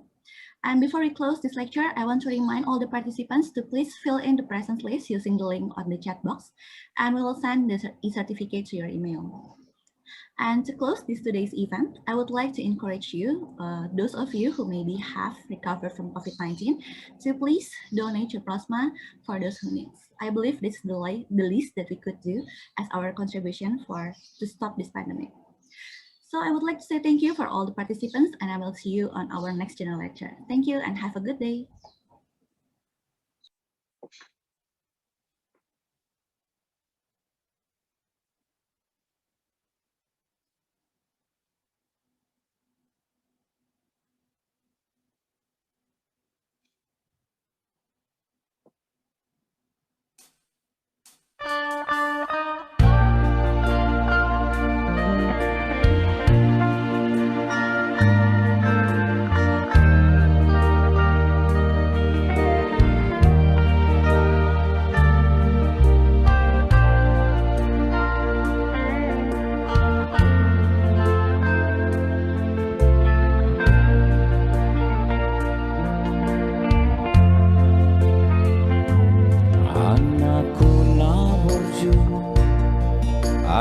And before we close this lecture, I want to remind all the participants to please fill in the presence list using the link on the chat box, and we will send the e-certificate to your email. And to close this today's event, I would like to encourage you, those of you who maybe have recovered from COVID-19, to please donate your plasma for those who need. I believe this is the least that we could do as our contribution to stop this pandemic. So I would like to say thank you for all the participants, and I will see you on our next general lecture. Thank you and have a good day.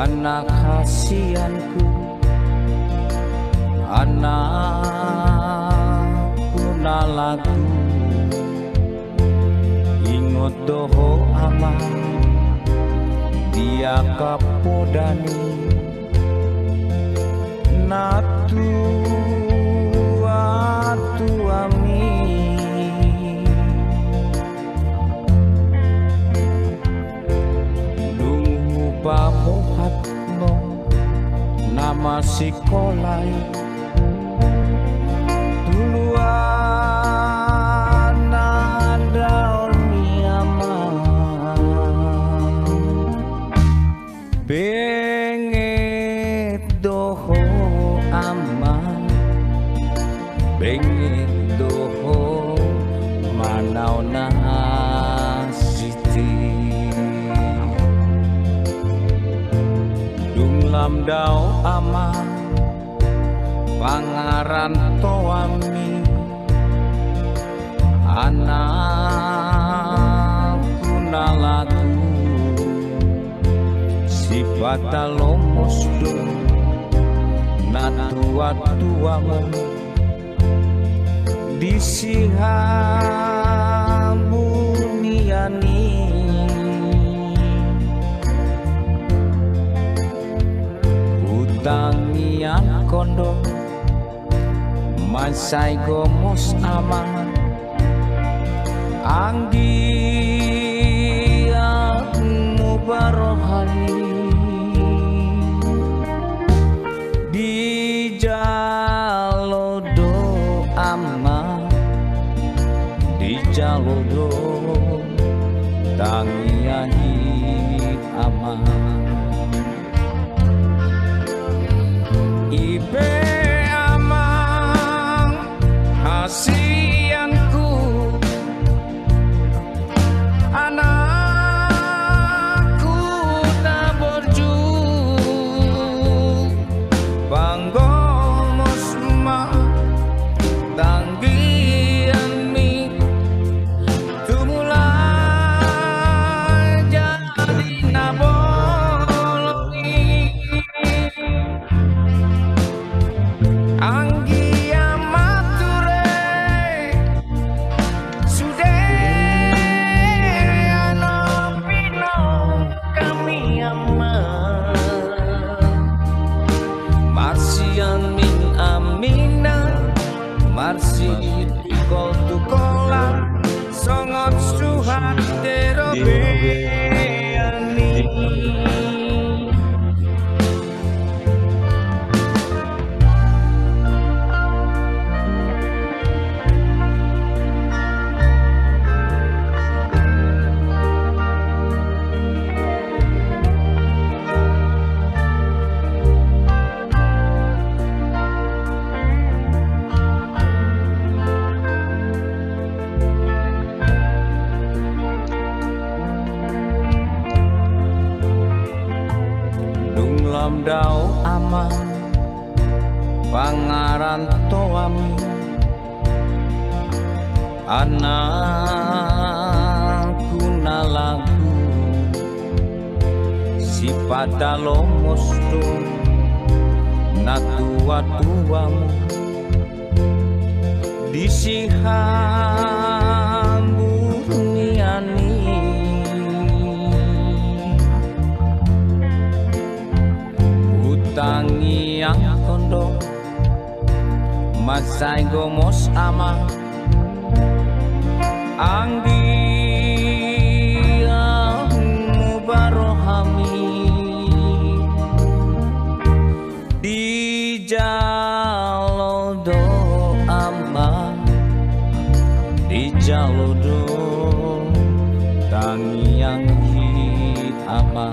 Anak kasihanku, anak lagu ingot doho ama dia kapodani natu atu ami dungu pamohatno nama sikolai duluan ada ormiama benget doho aman benget doho manau na siti dunglam dao aman pangaran toami anakku nalaku sifata lomosdo natua-tuamu disihamuniani utangian kondo masai gomos aman anggi mubarohani di jalodo aman di jalodo tangiani aman ibe aman hasianku anakku tak berjuang banggomos ma tanggian mi tumulai jadi nabolongi anggi amature sude ano pino kami ama marsian min amina marsi ikol tukola songot suhat derobe ani dunglam dao aman pangaran toami anakku nalagu sifata lomosdo natua-tuamu disihambuniani utangi yang kondo masai gomos ama anggi mubarohami di jalodo ama di jalodo tangiang hi ama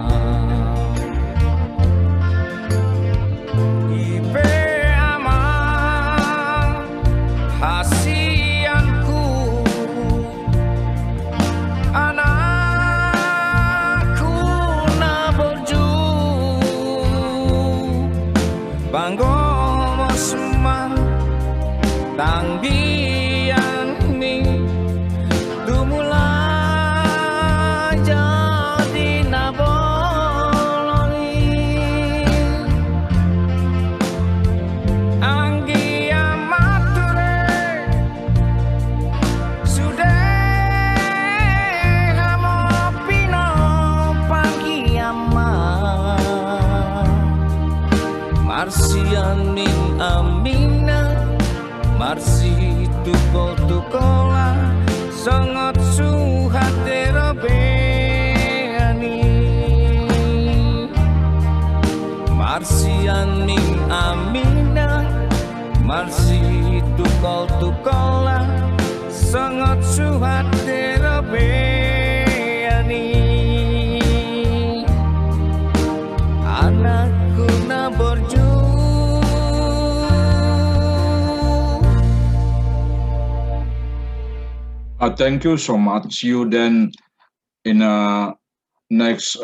hasianku anakku na berjuang banggomos man tanggian mi dumula jadi nabo tukola sangat suhatera beani Marsian ning amina Marsi tukola sangat suhatera beani Anakku na borju Thank you so much. See you then in a next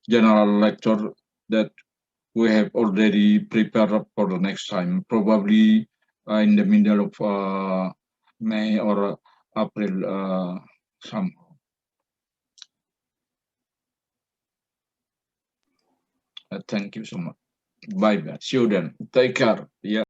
general lecture that we have already prepared for the next time, probably in the middle of May or April somehow. Thank you so much. Bye bye. See you then. Take care. Yeah.